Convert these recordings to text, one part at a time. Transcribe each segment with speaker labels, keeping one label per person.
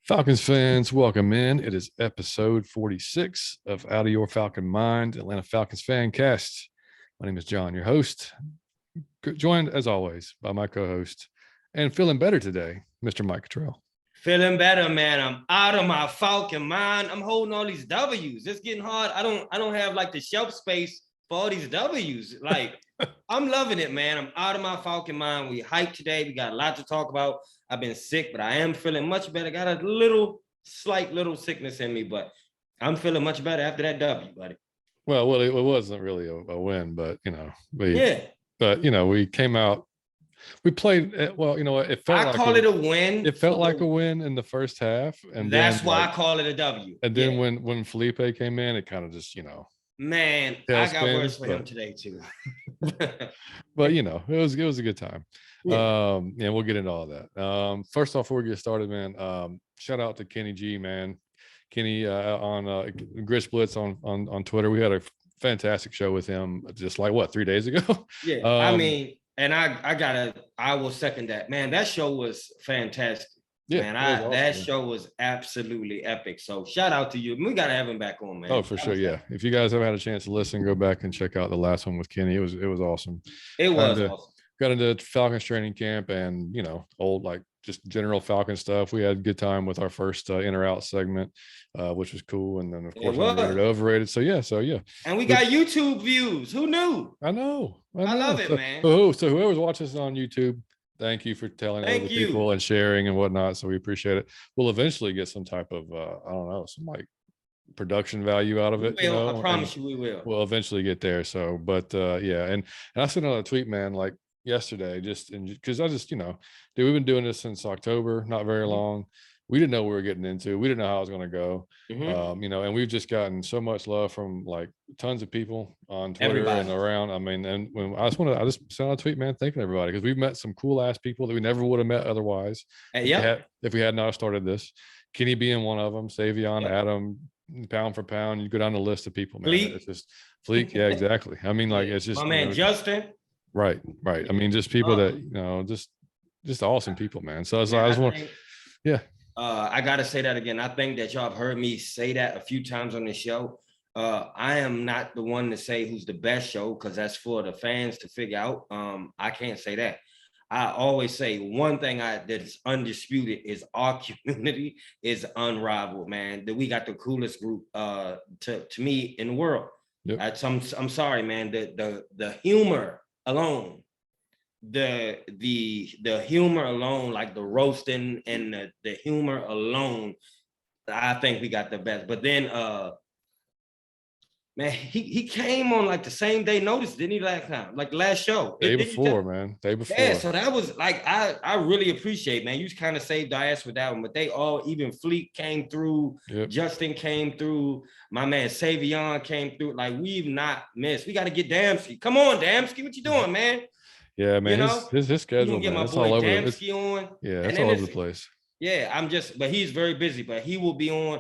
Speaker 1: Falcons fans, welcome in. It is episode 46 of Out of Your Falcon Mind, Atlanta Falcons fan cast. My name is John, your host, joined as always by my co-host and feeling better today, Mr. Mike Cottrell.
Speaker 2: Feeling better, man. I'm out of my Falcon mind. I'm holding all these W's. It's getting hard. I don't have like the shelf space for all these W's. Like, I'm loving it, man. I'm out of my Falcon mind. We hyped today. We got a lot to talk about. I've been sick, but I am feeling much better. Got a slight little sickness in me, but I'm feeling much better after that W, buddy.
Speaker 1: Well, it wasn't really a win, but
Speaker 2: Yeah.
Speaker 1: we came out. We played well. You know what? It felt
Speaker 2: I
Speaker 1: like
Speaker 2: call it a win.
Speaker 1: It felt like a win in the first half, and
Speaker 2: that's
Speaker 1: then,
Speaker 2: why I call it a W.
Speaker 1: And then when Felipe came in, it kind of just
Speaker 2: man, I got words for him today too.
Speaker 1: But it was a good time. Yeah. And we'll get into all that. First off, before we get started, man, shout out to Kenny G, man. Kenny on Gritch Blitz on Twitter. We had a fantastic show with him just like 3 days ago.
Speaker 2: Yeah, I mean, and I will second that, man. That show was fantastic. Yeah, man, awesome, that show was absolutely epic. So shout out to you. We got to have him back on, man.
Speaker 1: Oh, for sure. Yeah. If you guys haven't had a chance to listen, go back and check out the last one with Kenny. It was awesome.
Speaker 2: It was awesome.
Speaker 1: Got into Falcons training camp and, old, just general Falcon stuff. We had a good time with our first in or out segment, which was cool. And then, of course, overrated. So yeah.
Speaker 2: And we got YouTube views. Who knew?
Speaker 1: I know.
Speaker 2: I love it, man.
Speaker 1: So whoever's watching this on YouTube, thank you for telling other people and sharing and whatnot. So we appreciate it. We'll eventually get some type of, some production value out of it.
Speaker 2: I promise you we will.
Speaker 1: We'll eventually get there. So, but yeah. And I sent out a tweet, man, yesterday, because dude, we've been doing this since October, not very long. We didn't know what we were getting into. We didn't know how it was going to go. And we've just gotten so much love from tons of people on Twitter and around. I mean, and when I just sent out a tweet, man, thanking everybody, because we've met some cool ass people that we never would have met otherwise. If we had not started this. Kenny being one of them, Savion, Adam, pound for pound, you go down the list of people, man. It's just Fleek. Yeah, exactly. I mean, it's just
Speaker 2: my man Justin.
Speaker 1: Right. I mean, just people that just awesome people, man. So
Speaker 2: I gotta say that again. I think that y'all have heard me say that a few times on the show. I am not the one to say who's the best show, because that's for the fans to figure out. I can't say that. I always say one thing that is undisputed is our community is unrivaled, man. That we got the coolest group to me in the world. Yep. I'm sorry, man. The humor alone, the humor alone, like the roasting and the humor alone, I think we got the best. But then man, he came on the same day notice, didn't he, last time? Last show.
Speaker 1: Day before.
Speaker 2: Yeah, so that was I really appreciate, man. You kind of saved our ass with that one. But they all, even Fleet came through, Justin came through, my man Savion came through. We've not missed. We got to get Damsky. Come on, Damsky, what you doing, man?
Speaker 1: Yeah, man. His schedule,
Speaker 2: get
Speaker 1: man.
Speaker 2: My boy Damsky on.
Speaker 1: Yeah, it's all over the place.
Speaker 2: Yeah, but he's very busy, but he will be on.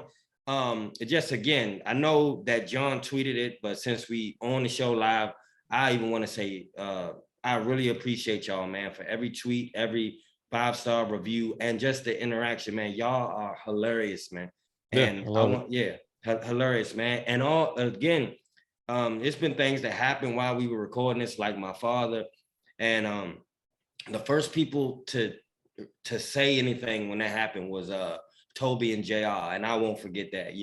Speaker 2: Just again, I know that John tweeted it, but since we on the show live, I even want to say I really appreciate y'all, man, for every tweet, every 5-star review, and just the interaction, man. Y'all are hilarious, man. And hilarious, man. And it's been things that happened while we were recording this, like my father, and the first people to say anything when that happened was Toby and JR, and I won't forget that,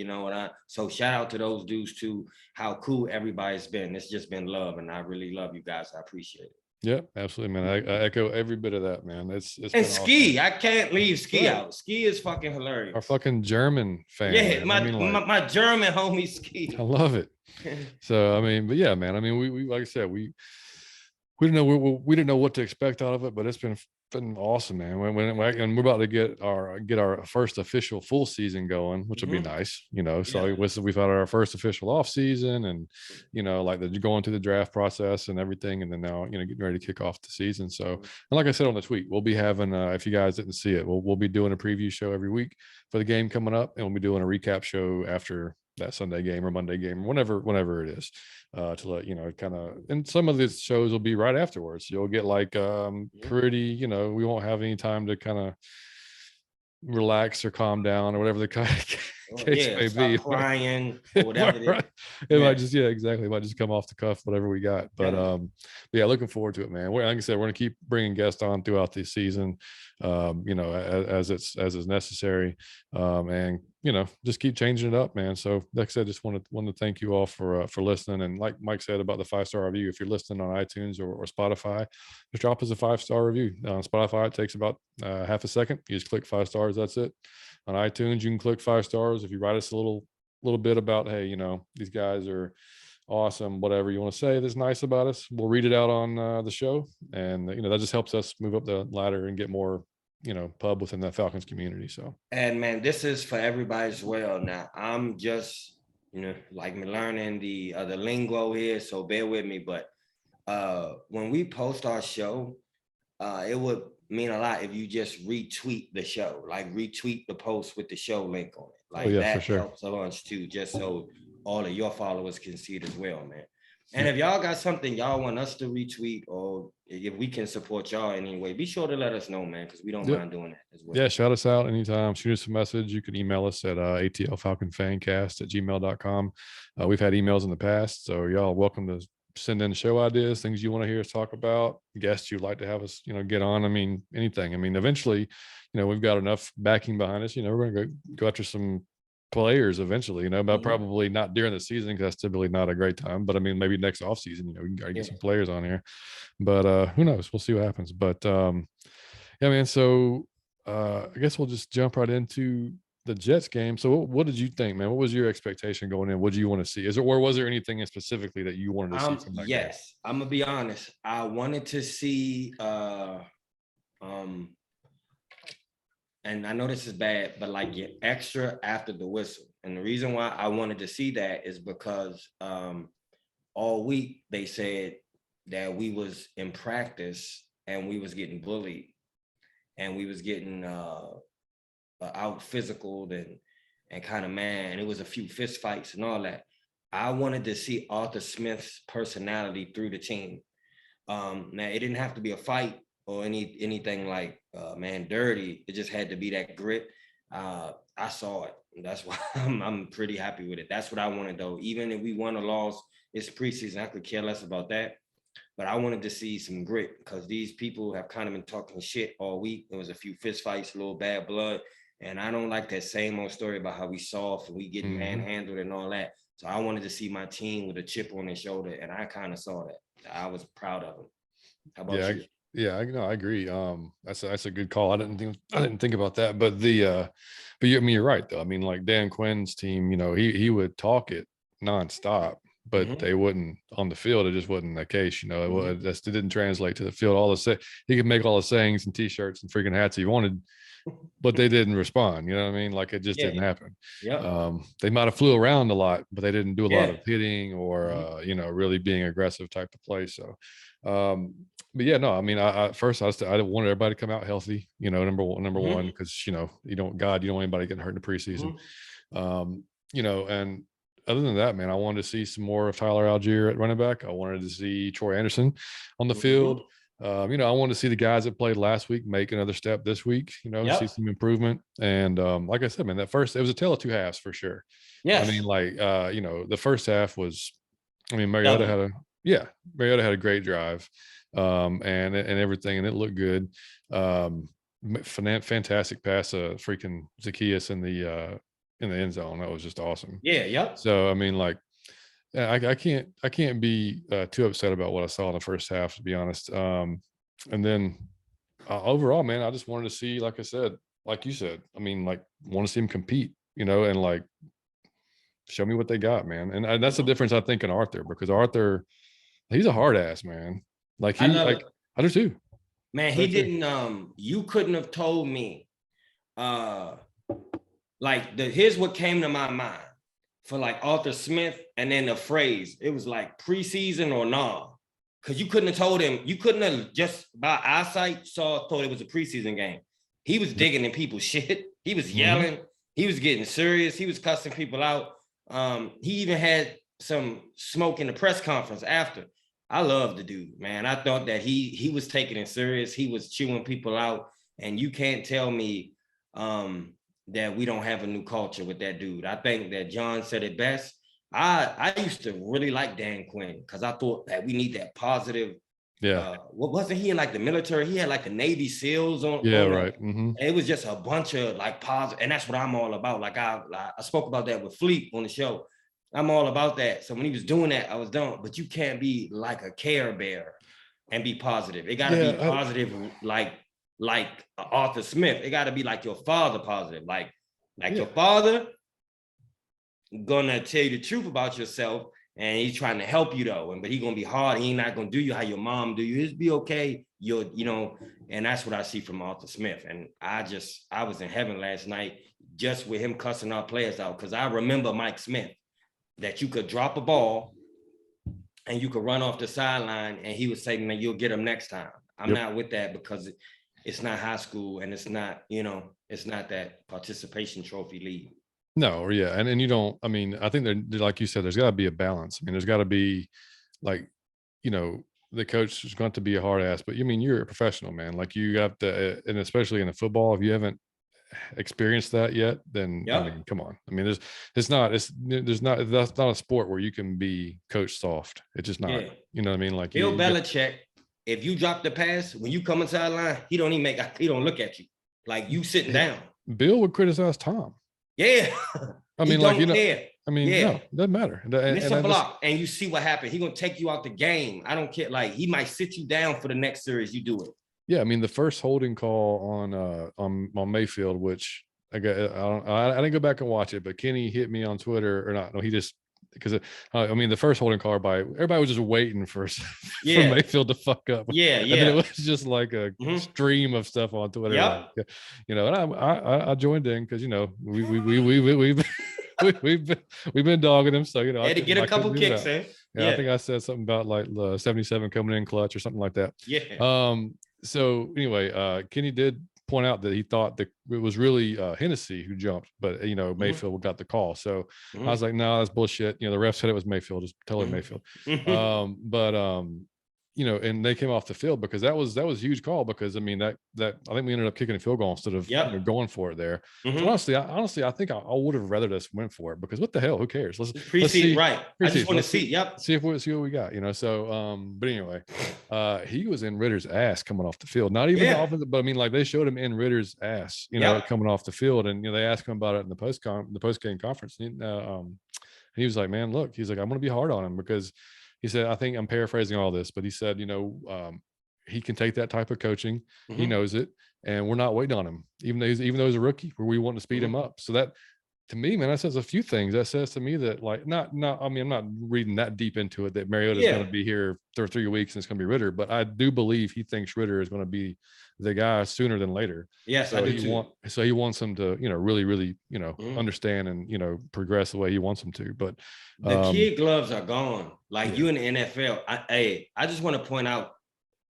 Speaker 2: so shout out to those dudes too, how cool everybody's been. It's just been love, and I really love you guys. I appreciate it.
Speaker 1: Yeah, absolutely, man. I echo every bit of that, man. It's
Speaker 2: and Ski, awesome. I can't leave Ski out. Ski is fucking hilarious.
Speaker 1: Our fucking German fan.
Speaker 2: Yeah, my German homie Ski.
Speaker 1: I love it. So I mean, but yeah, man. I mean, we like I said, we didn't know what to expect out of it, but it's been awesome, man. When we're about to get our first official full season going, which will be nice, So we've had our first official off season, and going through the draft process and everything, and then now getting ready to kick off the season. So, and like I said on the tweet, we'll be having if you guys didn't see it, we'll be doing a preview show every week for the game coming up, and we'll be doing a recap show after that Sunday game or Monday game, or whenever it is, to let kind of, and some of these shows will be right afterwards. You'll get pretty, we won't have any time to kind of relax or calm down or whatever the case may be.
Speaker 2: Stop crying or whatever it is.
Speaker 1: Right. It might just, exactly. It might just come off the cuff, whatever we got. But yeah, looking forward to it, man. Like I said, we're gonna keep bringing guests on throughout the season, as is necessary, and just keep changing it up, man. So like I said, just want to thank you all for listening. And like Mike said about the 5-star review, if you're listening on iTunes or Spotify, just drop us a 5-star review. On Spotify, it takes about half a second. You just click 5 stars. That's it. On iTunes, you can click 5 stars. If you write us a little bit about, hey, these guys are awesome, whatever you want to say that's nice about us, we'll read it out on the show. And that just helps us move up the ladder and get more pub within the Falcons community. So,
Speaker 2: and man, this is for everybody as well. Now I'm just like me learning the lingo here, so bear with me. But when we post our show, it would mean a lot if you just retweet the show, like retweet the post with the show link on it. Like that helps a bunch too, just so all of your followers can see it as well, man. And if y'all got something y'all want us to retweet, or if we can support y'all anyway, be sure to let us know, man, because we don't mind doing that as well.
Speaker 1: Yeah, shout us out anytime. Shoot us a message. You can email us at atlfalconfancast@gmail.com. We've had emails in the past, so y'all welcome to send in show ideas, things you want to hear us talk about, guests you'd like to have us, get on. I mean, anything. I mean, eventually, we've got enough backing behind us. We're going to go after some players eventually, but probably not during the season, because that's typically not a great time. But I mean, maybe next off season, we can get some players on here. But who knows? We'll see what happens. But yeah, man. So I guess we'll just jump right into the Jets game. So what did you think, man? What was your expectation going in? What do you want to see? Was there anything specifically that you wanted to see from that game?
Speaker 2: I'm gonna be honest. I wanted to see and I know this is bad, but like get extra after the whistle. And the reason why I wanted to see that is because all week they said that we was in practice and we was getting bullied and we was getting out physical and kind of and it was a few fist fights and all that. I wanted to see Arthur Smith's personality through the team. Now it didn't have to be a fight or anything like dirty. It just had to be that grit. I saw it. That's why I'm pretty happy with it. That's what I wanted though. Even if we won or lost, it's preseason. I could care less about that. But I wanted to see some grit because these people have kind of been talking shit all week. There was a few fist fights, a little bad blood. And I don't like that same old story about how we soft and we get manhandled and all that. So I wanted to see my team with a chip on their shoulder, and I kind of saw that. I was proud of them. How about you?
Speaker 1: Yeah, I agree. That's a good call. I didn't think about that, but you're right though. I mean, like Dan Quinn's team, he would talk it nonstop, but they wouldn't on the field. It just wasn't the case. It didn't translate to the field. He could make all the sayings and T-shirts and freaking hats he wanted, but they didn't respond. You know what I mean? Like it just didn't happen.
Speaker 2: Yeah.
Speaker 1: They might have flew around a lot, but they didn't do a lot of hitting or really being aggressive type of play. So, but yeah, no, I mean, I wanted everybody to come out healthy. Number one, because you don't want anybody getting hurt in the preseason. And other than that, man, I wanted to see some more of Tyler Algier at running back. I wanted to see Troy Anderson on the field. I wanted to see the guys that played last week make another step this week, see some improvement. And like I said, man, it was a tale of two halves for sure.
Speaker 2: Yes.
Speaker 1: I mean, like, the first half was, Mariota had a great drive and everything, and it looked good. Fantastic pass, freaking Zacchaeus in the end zone. That was just awesome.
Speaker 2: Yeah. Yep.
Speaker 1: So, I mean, like, I can't be too upset about what I saw in the first half, to be honest. And then overall, man, I just wanted to see, like I said, like you said, I mean, like, want to see him compete, and like show me what they got, man. And that's the difference, I think, in Arthur, because Arthur, he's a hard ass, man. Like I do too.
Speaker 2: Man, he didn't. You couldn't have told me. Here's what came to my mind for like Arthur Smith, and then the phrase, it was like preseason or nah. Because you couldn't have told him, you couldn't have just by eyesight thought it was a preseason game. He was digging in people's shit. He was yelling. He was getting serious. He was cussing people out. He even had some smoke in the press conference after. I love the dude, man. I thought that he was taking it serious. He was chewing people out. And you can't tell me that we don't have a new culture with that dude. I think that John said it best. I used to really like Dan Quinn because I thought that we need that positive.
Speaker 1: Yeah.
Speaker 2: What wasn't he in like the military? He had like the Navy SEALs on.
Speaker 1: Yeah,
Speaker 2: on
Speaker 1: right. Mm-hmm.
Speaker 2: It was just a bunch of like positive, and that's what I'm all about. Like I spoke about that with Fleet on the show. I'm all about that. So when he was doing that, I was done. But you can't be like a Care Bear and be positive. It got to be positive, like Arthur Smith. It got to be like your father positive, like your father gonna tell you the truth about yourself, and he's trying to help you though. But he's gonna be hard. He ain't not gonna do you how your mom do you. Just be okay. And that's what I see from Arthur Smith. And I was in heaven last night just with him cussing our players out, because I remember Mike Smith, that you could drop a ball and you could run off the sideline, and he was saying that you'll get him next time. I'm not with that, because it's not high school, and it's not, it's not that participation trophy league.
Speaker 1: No, yeah. And you don't, I mean, I think that, like you said, there's got to be a balance. I mean, there's got to be like, the coach is going to be a hard ass, but you're a professional, man. Like you have to, and especially in the football, if you haven't experienced that yet, then I mean, come on. I mean, that's not a sport where you can be coach soft. It's just not, you know what I mean? Like
Speaker 2: Bill Belichick, if you drop the pass, when you come inside line, he don't look at you. Like you sitting down.
Speaker 1: Bill would criticize Tom.
Speaker 2: Yeah.
Speaker 1: I mean, like, no, it doesn't matter.
Speaker 2: Miss a block, and you see what happened. He's gonna take you out the game. I don't care. Like, he might sit you down for the next series. You do it.
Speaker 1: Yeah, I mean, the first holding call on Mayfield, which I didn't go back and watch it, but Kenny hit me on Twitter, or not? No, he just, because the first holding call everybody was just waiting for Mayfield to fuck up.
Speaker 2: Yeah.
Speaker 1: And then it was just like a stream of stuff on Twitter.
Speaker 2: Yep.
Speaker 1: And I joined in because we've been dogging him, so
Speaker 2: had to get a couple kicks in.
Speaker 1: Yeah, I think I said something about like 77 coming in clutch or something like that.
Speaker 2: Yeah.
Speaker 1: So anyway, Kenny did point out that he thought that it was really Hennessy who jumped, but Mayfield got the call. So I was like, no, that's bullshit. The ref said it was Mayfield. Just tell it Mayfield. And they came off the field because that was a huge call, because I mean that I think we ended up kicking a field goal instead of going for it there. So honestly, I think I would have rather just went for it, because what the hell, who cares? Let's see.
Speaker 2: Right. I just want to see.
Speaker 1: See what we got. So but anyway, he was in Ritter's ass coming off the field. Not even the offensive, but I mean, like, they showed him in Ritter's ass, coming off the field, and they asked him about it in the post game conference. And he was like, man, look, he's like, I'm going to be hard on him, because he said, I think I'm paraphrasing all this, but he said, he can take that type of coaching. He knows it, and we're not waiting on him, even though he's a rookie, where we want to speed him up. So that, to me, man, that says a few things. That says to me that, like, I mean, I'm not reading that deep into it, that Mariota's going to be here for 3 weeks and it's going to be Ridder, but I do believe he thinks Ridder is going to be the guy sooner than later.
Speaker 2: Yes,
Speaker 1: so
Speaker 2: I do too.
Speaker 1: So he wants him to, really, really, understand and, progress the way he wants him to. But
Speaker 2: the kid gloves are gone. Like, you in the NFL. I just want to point out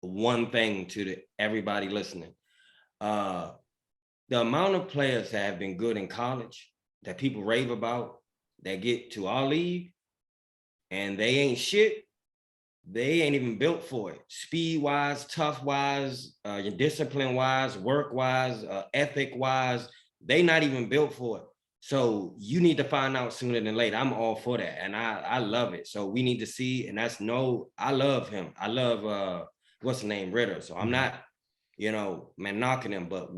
Speaker 2: one thing to everybody listening. The amount of players that have been good in college that people rave about, that get to our league and they ain't shit. They ain't even built for it. Speed wise, tough wise, discipline wise, work wise, ethic wise, they not even built for it. So you need to find out sooner than later. I'm all for that, and I love it. So we need to see, and I love him. I love what's the name, Ridder. So I'm not, knocking him, but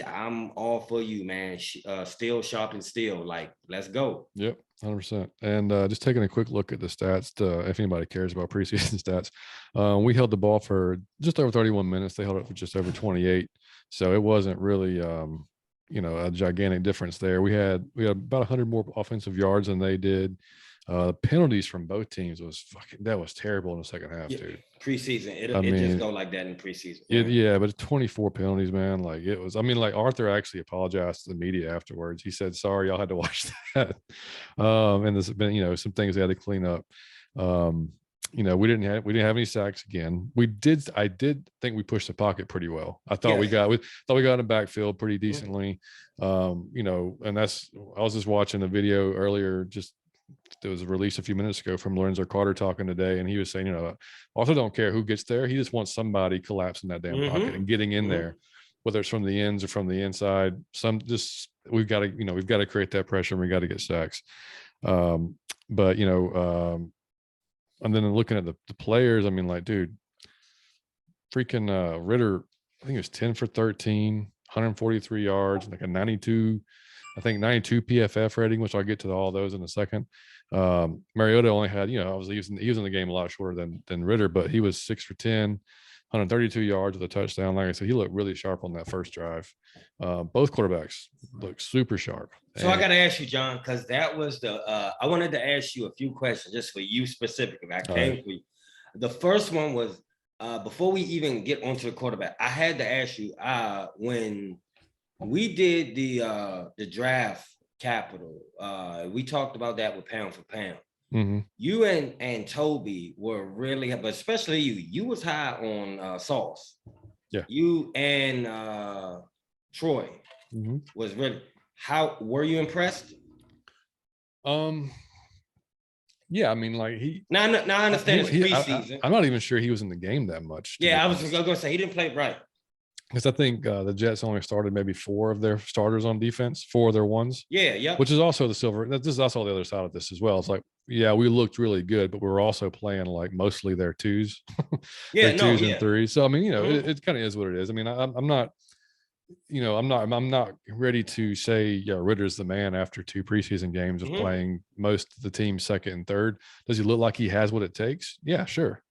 Speaker 2: I'm all for you, man. Steel sharpens steel. Like, let's go.
Speaker 1: Yep. 100%. And just taking a quick look at the stats, if anybody cares about preseason stats, we held the ball for just over 31 minutes. They held it for just over 28. So it wasn't really, a gigantic difference there. We had about 100 more offensive yards than they did. Penalties from both teams was terrible in the second half, dude.
Speaker 2: Preseason, it just go like that in preseason.
Speaker 1: But 24 penalties, man. Like, it was. I mean, like, Arthur actually apologized to the media afterwards. He said, "Sorry, y'all had to watch that." And there's been, some things they had to clean up. We didn't have any sacks again. I did think we pushed the pocket pretty well. I thought we got in the backfield pretty decently. And I was just watching a video earlier, there was a release a few minutes ago from Lorenzo Carter talking today, and he was saying, Arthur don't care who gets there. He just wants somebody collapsing that damn pocket and getting in there. whether it's from the ends or from the inside. We've got to create that pressure, and we got to get sacks. But and then looking at the players, I mean, like, dude, freaking Ritter, I think it was 10 for 13, 143 yards, like a 92 PFF rating, which I'll get to all those in a second. Mariota only had, obviously he was in the game a lot shorter than Ritter, but he was 6 for 10, 132 yards with a touchdown. Like I said, he looked really sharp on that first drive. Both quarterbacks looked super sharp.
Speaker 2: So I got to ask you, John, because that was I wanted to ask you a few questions just for you specifically. I came for you. The first one was, before we even get onto the quarterback, I had to ask you, when we did the draft capital, we talked about that with pound for pound.
Speaker 1: Mm-hmm.
Speaker 2: You and Toby were really, but especially you was high on Sauce.
Speaker 1: Yeah.
Speaker 2: You and Troy was really. How were you impressed?
Speaker 1: Yeah, I mean, like
Speaker 2: Now I understand it's preseason.
Speaker 1: I'm not even sure he was in the game that much.
Speaker 2: Yeah, I was going to say he didn't play right.
Speaker 1: Because I think the Jets only started maybe 4 of their starters on defense, 4 of their ones.
Speaker 2: Yeah.
Speaker 1: Which is also the silver. This is also the other side of this as well. It's like, yeah, we looked really good, but we were also playing like mostly their 2s.
Speaker 2: Yeah,
Speaker 1: their 2s and 3s. So I mean, it kind of is what it is. I mean, I'm not. I'm not ready to say, Ritter's the man after 2 preseason games of playing most of the team's second and third. Does he look like he has what it takes? Yeah, sure.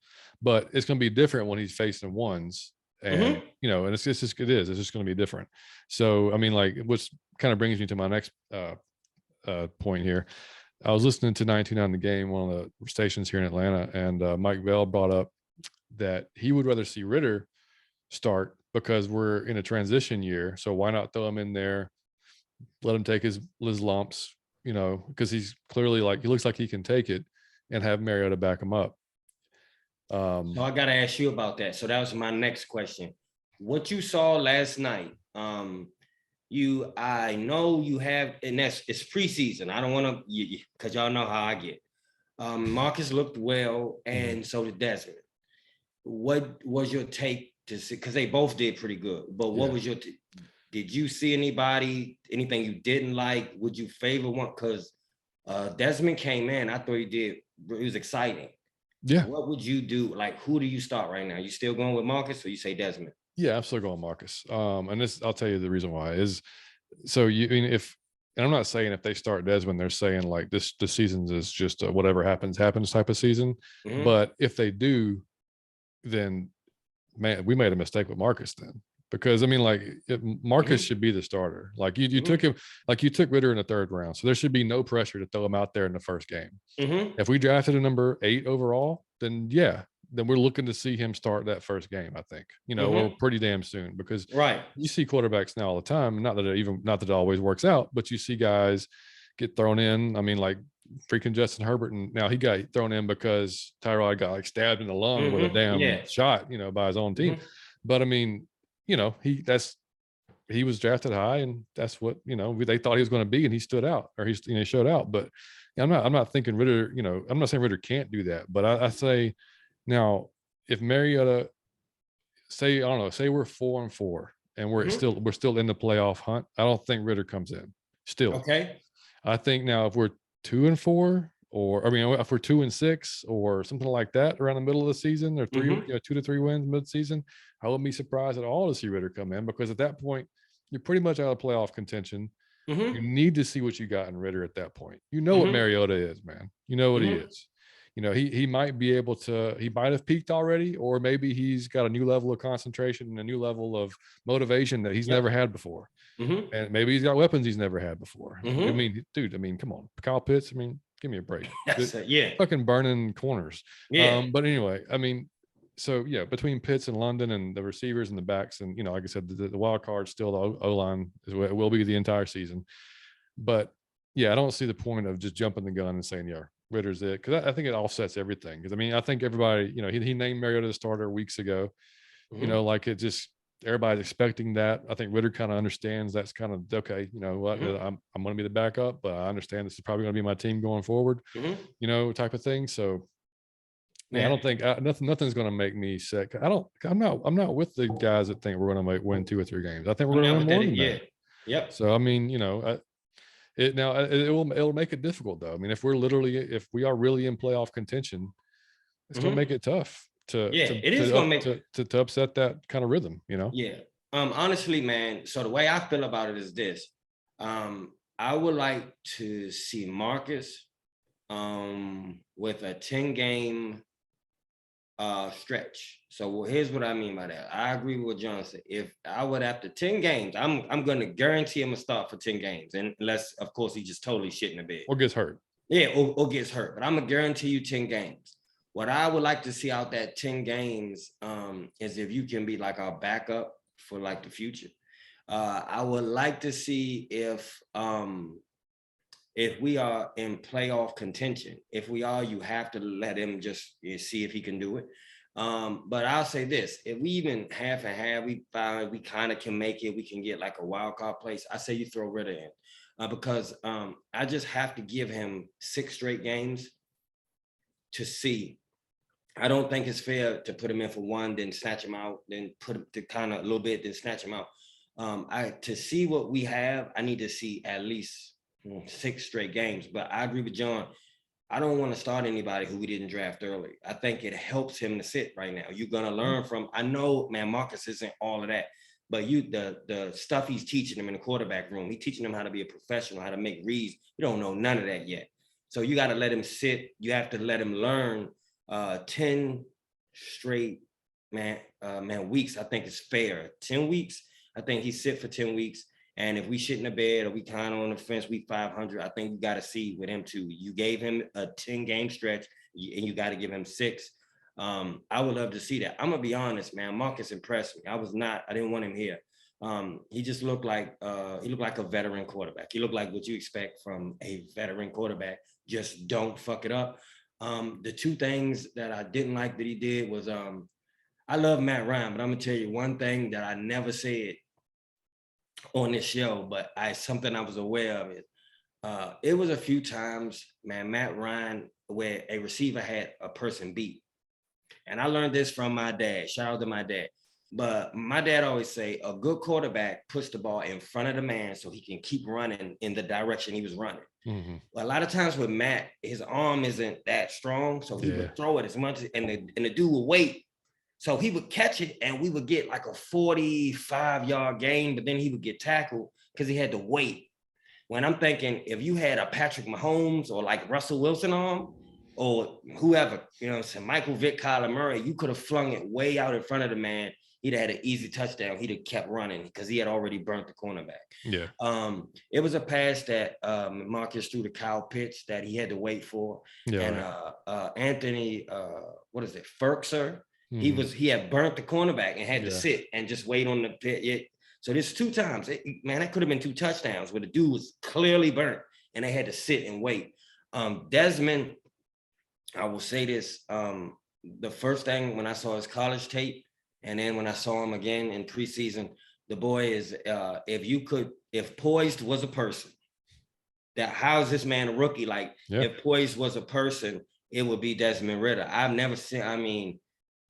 Speaker 1: But it's going to be different when he's facing ones. And, and it's just going to be different. So, I mean, like, which kind of brings me to my next point here. I was listening to 99 The Game, one of the stations here in Atlanta, and Mike Bell brought up that he would rather see Ritter start because we're in a transition year. So why not throw him in there, let him take his lumps, because he's clearly he looks like he can take it, and have Mariota back him up.
Speaker 2: So I got to ask you about that. So that was my next question. What you saw last night, I know you have, and it's preseason. I don't want to, because y'all know how I get. Marcus looked well, and so did Desmond. What was your take to see? Because they both did pretty good. But what was your? Did you see anything you didn't like? Would you favor one? Because Desmond came in. I thought he did. It was exciting.
Speaker 1: Yeah.
Speaker 2: What would you do? Like, who do you start right now? You still going with Marcus, or you say Desmond?
Speaker 1: Yeah, I'm still going Marcus. And this, I'll tell you the reason why is. So and I'm not saying if they start Desmond, they're saying like the season is just a whatever happens type of season. But if they do, then man, we made a mistake with Marcus then, because I mean, like Marcus should be the starter. Like you took him, like you took Ritter in the 3rd round, so there should be no pressure to throw him out there in the first game. If we drafted a number 8 overall, then we're looking to see him start that first game. I think or pretty damn soon, because you see quarterbacks now all the time. Not that it always works out, but you see guys get thrown in. I mean, like freaking Justin Herbert, and now he got thrown in because Tyrod got like stabbed in the lung with a damn shot, by his own team. But I mean, he was drafted high, and that's what they thought he was going to be, and he stood out, or he showed out. But I'm not thinking Ritter. I'm not saying Ritter can't do that, but I say now, if Mariota, say we're 4-4 and we're still in the playoff hunt, I don't think Ritter comes in still.
Speaker 2: Okay.
Speaker 1: I think now if we're 2-4, or if we're 2-6 or something like that around the middle of the season, or 2 to 3 wins mid-season, I wouldn't be surprised at all to see Ritter come in, because at that point you're pretty much out of playoff contention. You need to see what you got in Ritter at that point. What Mariota is, man. What he is. He might be able to. He might have peaked already, or maybe he's got a new level of concentration and a new level of motivation that he's never had before. And maybe he's got weapons he's never had before. I mean, dude, come on. Kyle Pitts, give me a break. Fucking burning corners. But anyway, so between Pitts and London and the receivers and the backs, and like I said, the wild card still the O-line it will be the entire season. But I don't see the point of just jumping the gun and saying, Ritter's it, because I think it offsets everything. Because I think everybody, he named Mariota the starter weeks ago. Like it just, everybody's expecting that. I think Ritter kind of understands that's kind of okay. What, I'm going to be the backup, but I understand this is probably going to be my team going forward. Type of thing. So Yeah, I don't think nothing's going to make me sick. I'm not with the guys that think we're going to win 2 or 3 games. I think we're going to win more than that.
Speaker 2: Yep.
Speaker 1: So I mean, it'll make it difficult though. I mean, if we are really in playoff contention, it's going to make it tough to upset that kind of rhythm.
Speaker 2: Yeah. Honestly, man. So the way I feel about it is this. I would like to see Marcus with a 10-game stretch. So here's what I mean by that. I agree with what John said. If I would, after 10 games, I'm going to guarantee him a start for 10 games, unless of course he just totally shit in the bed
Speaker 1: or gets hurt.
Speaker 2: Yeah, or gets hurt. But I'm gonna guarantee you 10 games. What I would like to see out that 10 games is if you can be like our backup for like the future. I would like to see if we are in playoff contention. If we are, you have to let him just see if he can do it. But I'll say this: if we even half and half, we find we kind of can make it. We can get like a wild card place. I say you throw Ritter in because I just have to give him 6 straight games to see. I don't think it's fair to put him in for 1, then snatch him out, then put him to kind of a little bit, then snatch him out. To see what we have, I need to see at least 6 straight games. But I agree with John. I don't want to start anybody who we didn't draft early. I think it helps him to sit right now. You're gonna learn from. I know, man, Marcus isn't all of that, but the stuff he's teaching him in the quarterback room, he's teaching him how to be a professional, how to make reads. You don't know none of that yet. So you got to let him sit. You have to let him learn 10 straight weeks. I think it's fair. 10 weeks. I think he sit for 10 weeks. And if we shit in the bed or we kind of on the fence, week 500, I think you got to see with him too. You gave him a 10-game stretch and you got to give him 6. I would love to see that. I'm going to be honest, man. Marcus impressed me. I didn't want him here. He just looked like a veteran quarterback. He looked like what you expect from a veteran quarterback. Just don't fuck it up. The 2 things that I didn't like that he did was I love Matt Ryan, but I'm gonna tell you one thing that I never said on this show, but something I was aware of it. It was a few times, man, Matt Ryan, where a receiver had a person beat. And I learned this from my dad. Shout out to my dad. But my dad always say a good quarterback puts the ball in front of the man so he can keep running in the direction he was running. Mm-hmm. But a lot of times with Matt, his arm isn't that strong, so he would throw it as much, and the dude would wait. So he would catch it, and we would get like a 45-yard gain, but then he would get tackled because he had to wait. When I'm thinking, if you had a Patrick Mahomes or like Russell Wilson arm, or whoever, Michael Vick, Kyler Murray, you could have flung it way out in front of the man. He'd have had an easy touchdown. He'd have kept running because he had already burnt the cornerback. Yeah. It was a pass that Marcus threw to Kyle Pitts that he had to wait for. Yeah. And Anthony, Ferkser, mm-hmm. he had burnt the cornerback and had to sit and just wait on the pit. So there's 2 times. That could have been 2 touchdowns where the dude was clearly burnt and they had to sit and wait. Desmond, I will say this. The first thing when I saw his college tape, and then when I saw him again in preseason, the boy is, if Poised was a person, how is this man a rookie? Like, if Poised was a person, it would be Desmond Ridder. I've never seen,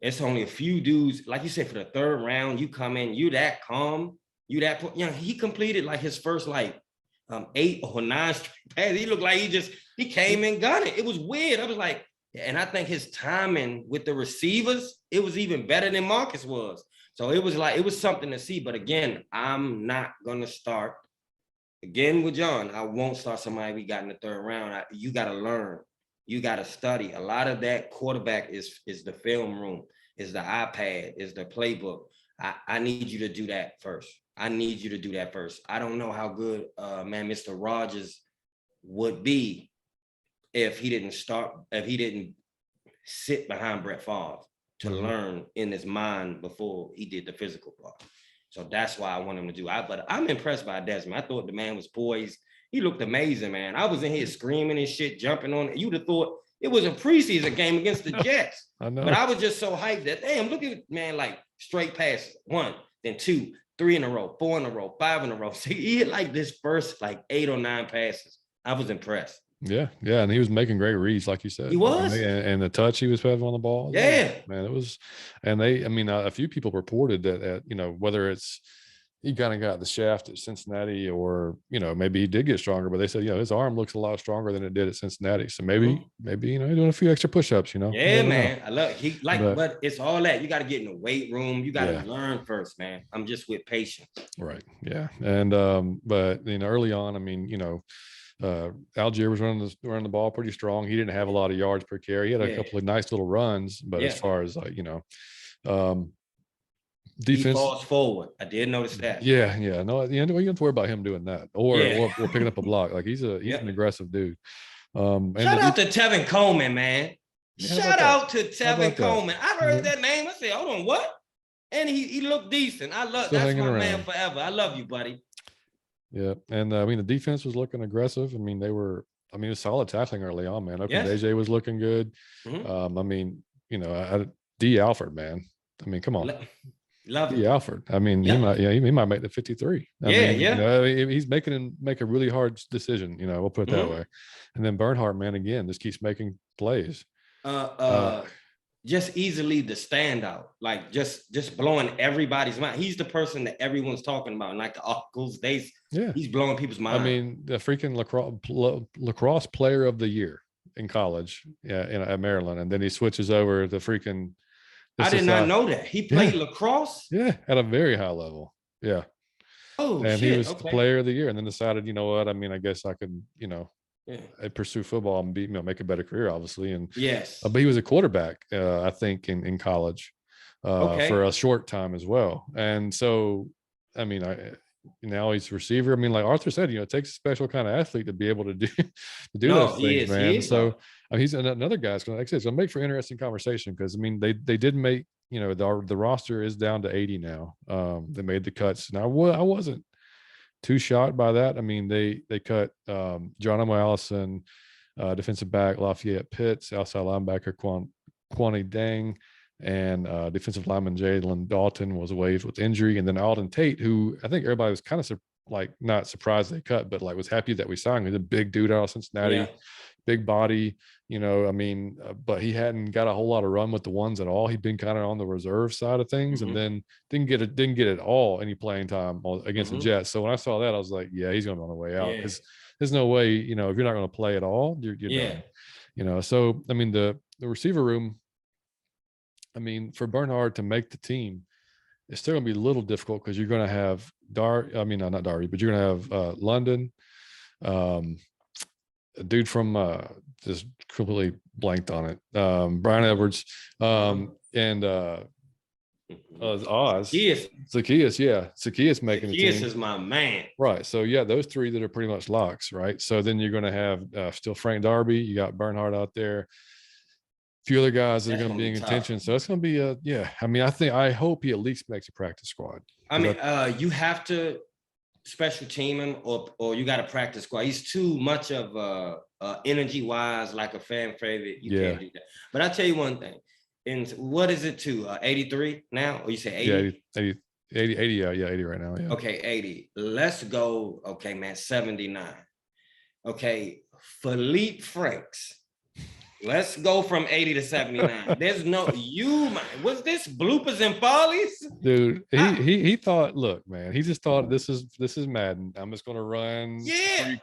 Speaker 2: it's only a few dudes, like you said, for the 3rd round, you come in, you that calm, he completed like his first 8 or 9 passes. He looked like he came and got it. It was weird. I was like, and I think his timing with the receivers, it was even better than Marcus was. So it was something to see. But again, I'm not going to start. Again, with John, I won't start somebody we got in the 3rd round. You got to learn. You got to study. A lot of that quarterback is the film room, is the iPad, is the playbook. I need you to do that first. I don't know how good, Mr. Rogers would be if he didn't sit behind Brett Favre to learn in his mind before he did the physical part. So that's why I want him to do. But I'm impressed by Desmond. I thought the man was poised. He looked amazing, man. I was in here screaming and shit, jumping on it. You'd have thought it was a preseason game against the Jets. I know. But I was just so hyped that, damn, look at man, like straight passes. 1, then 2, 3 in a row, 4 in a row, 5 in a row. So he hit like this first 8 or 9 passes. I was impressed.
Speaker 1: Yeah, yeah, and he was making great reads, like you said.
Speaker 2: He was.
Speaker 1: And the touch he was having on the ball.
Speaker 2: Yeah.
Speaker 1: Man, it was. And I mean, a few people reported that, whether it's he kind of got the shaft at Cincinnati or, maybe he did get stronger, but they said, his arm looks a lot stronger than it did at Cincinnati. So maybe, doing a few extra push-ups,
Speaker 2: Yeah, man. I love
Speaker 1: but
Speaker 2: it's all that. You got to get in the weight room. You got to learn first, man. I'm just with patience.
Speaker 1: Right. Yeah. And but early on, I mean, Algier was running the ball pretty strong. He didn't have a lot of yards per carry. He had a couple of nice little runs, but as far as defense,
Speaker 2: he falls forward. I did notice that.
Speaker 1: Yeah. No, at the end, you don't have to worry about him doing that or picking up a block. Like he's an aggressive dude.
Speaker 2: And shout out to Tevin Coleman, man. Shout out to Tevin Coleman. I heard that name. I said, hold on, what? And he looked decent. That's my man forever. I love you, buddy.
Speaker 1: Yeah, and I mean the defense was looking aggressive. I mean it was solid tackling early on, man. DJ was looking good. I mean, D. Alford, man. I mean, come on,
Speaker 2: love
Speaker 1: D. Alford. I mean, he might make the 53. He's making him make a really hard decision. We'll put it that way. And then Bernhardt, man, again, just keeps making plays.
Speaker 2: Just easily the standout, like just blowing everybody's mind. He's the person that everyone's talking about, like the Uncles. He's blowing people's mind.
Speaker 1: I mean, the freaking lacrosse player of the year in college, at Maryland, and then he switches over to freaking.
Speaker 2: I did not know that he played lacrosse.
Speaker 1: Yeah, at a very high level. Yeah.
Speaker 2: Oh,
Speaker 1: and he was the player of the year, and then decided, you know what? I mean, I guess I could, pursue football and make a better career, obviously. And but he was a quarterback, I think, in college for a short time as well. And so, I mean, now he's a receiver. I mean, like Arthur said, it takes a special kind of athlete to be able to do those things, man. So he's another guy's going to make for interesting conversation because I mean they did make the roster is down to 80 now. They made the cuts. Now I wasn't too shocked by that. I mean, they cut Geronimo Allison, defensive back Lafayette Pitts, outside linebacker Kwani Dang, and defensive lineman Jalen Dalton was waived with injury, and then Alden Tate, who I think everybody was kind of not surprised they cut, but was happy that we signed. He's a big dude out of Cincinnati, big body, I mean, but he hadn't got a whole lot of run with the ones at all. He'd been kind of on the reserve side of things, and then didn't get it all any playing time against the Jets. So when I saw that, I was like, yeah, he's going to be on the way out because there's no way, if you're not going to play at all, you're done. So I mean, the receiver room, I mean, for Bernhardt to make the team, it's still going to be a little difficult because you're going to have not Darby, but you're going to have London, a dude from just completely blanked on it, Brian Edwards, and Oz. Zacchaeus making the team.
Speaker 2: Zacchaeus is my man.
Speaker 1: Right. So those three that are pretty much locks, right? So then you're going to have still Frank Darby. You got Bernhardt out there. Few other guys that are going to be in contention. So it's going to be I mean, I hope he at least makes a practice squad.
Speaker 2: I mean, you have to special team him or you got a practice squad. He's too much of energy wise, like a fan favorite. You can't do that. But I'll tell you one thing. And what is it to 83 now? Or you say 80?
Speaker 1: Yeah, 80, 80 right now. Yeah.
Speaker 2: Okay, 80. Let's go. Okay, man, 79. Okay, Philippe Franks. Let's go from 80 to 79. There's was this bloopers and follies?
Speaker 1: Dude, he thought, look, man, he just thought this is Madden. I'm just gonna run I'm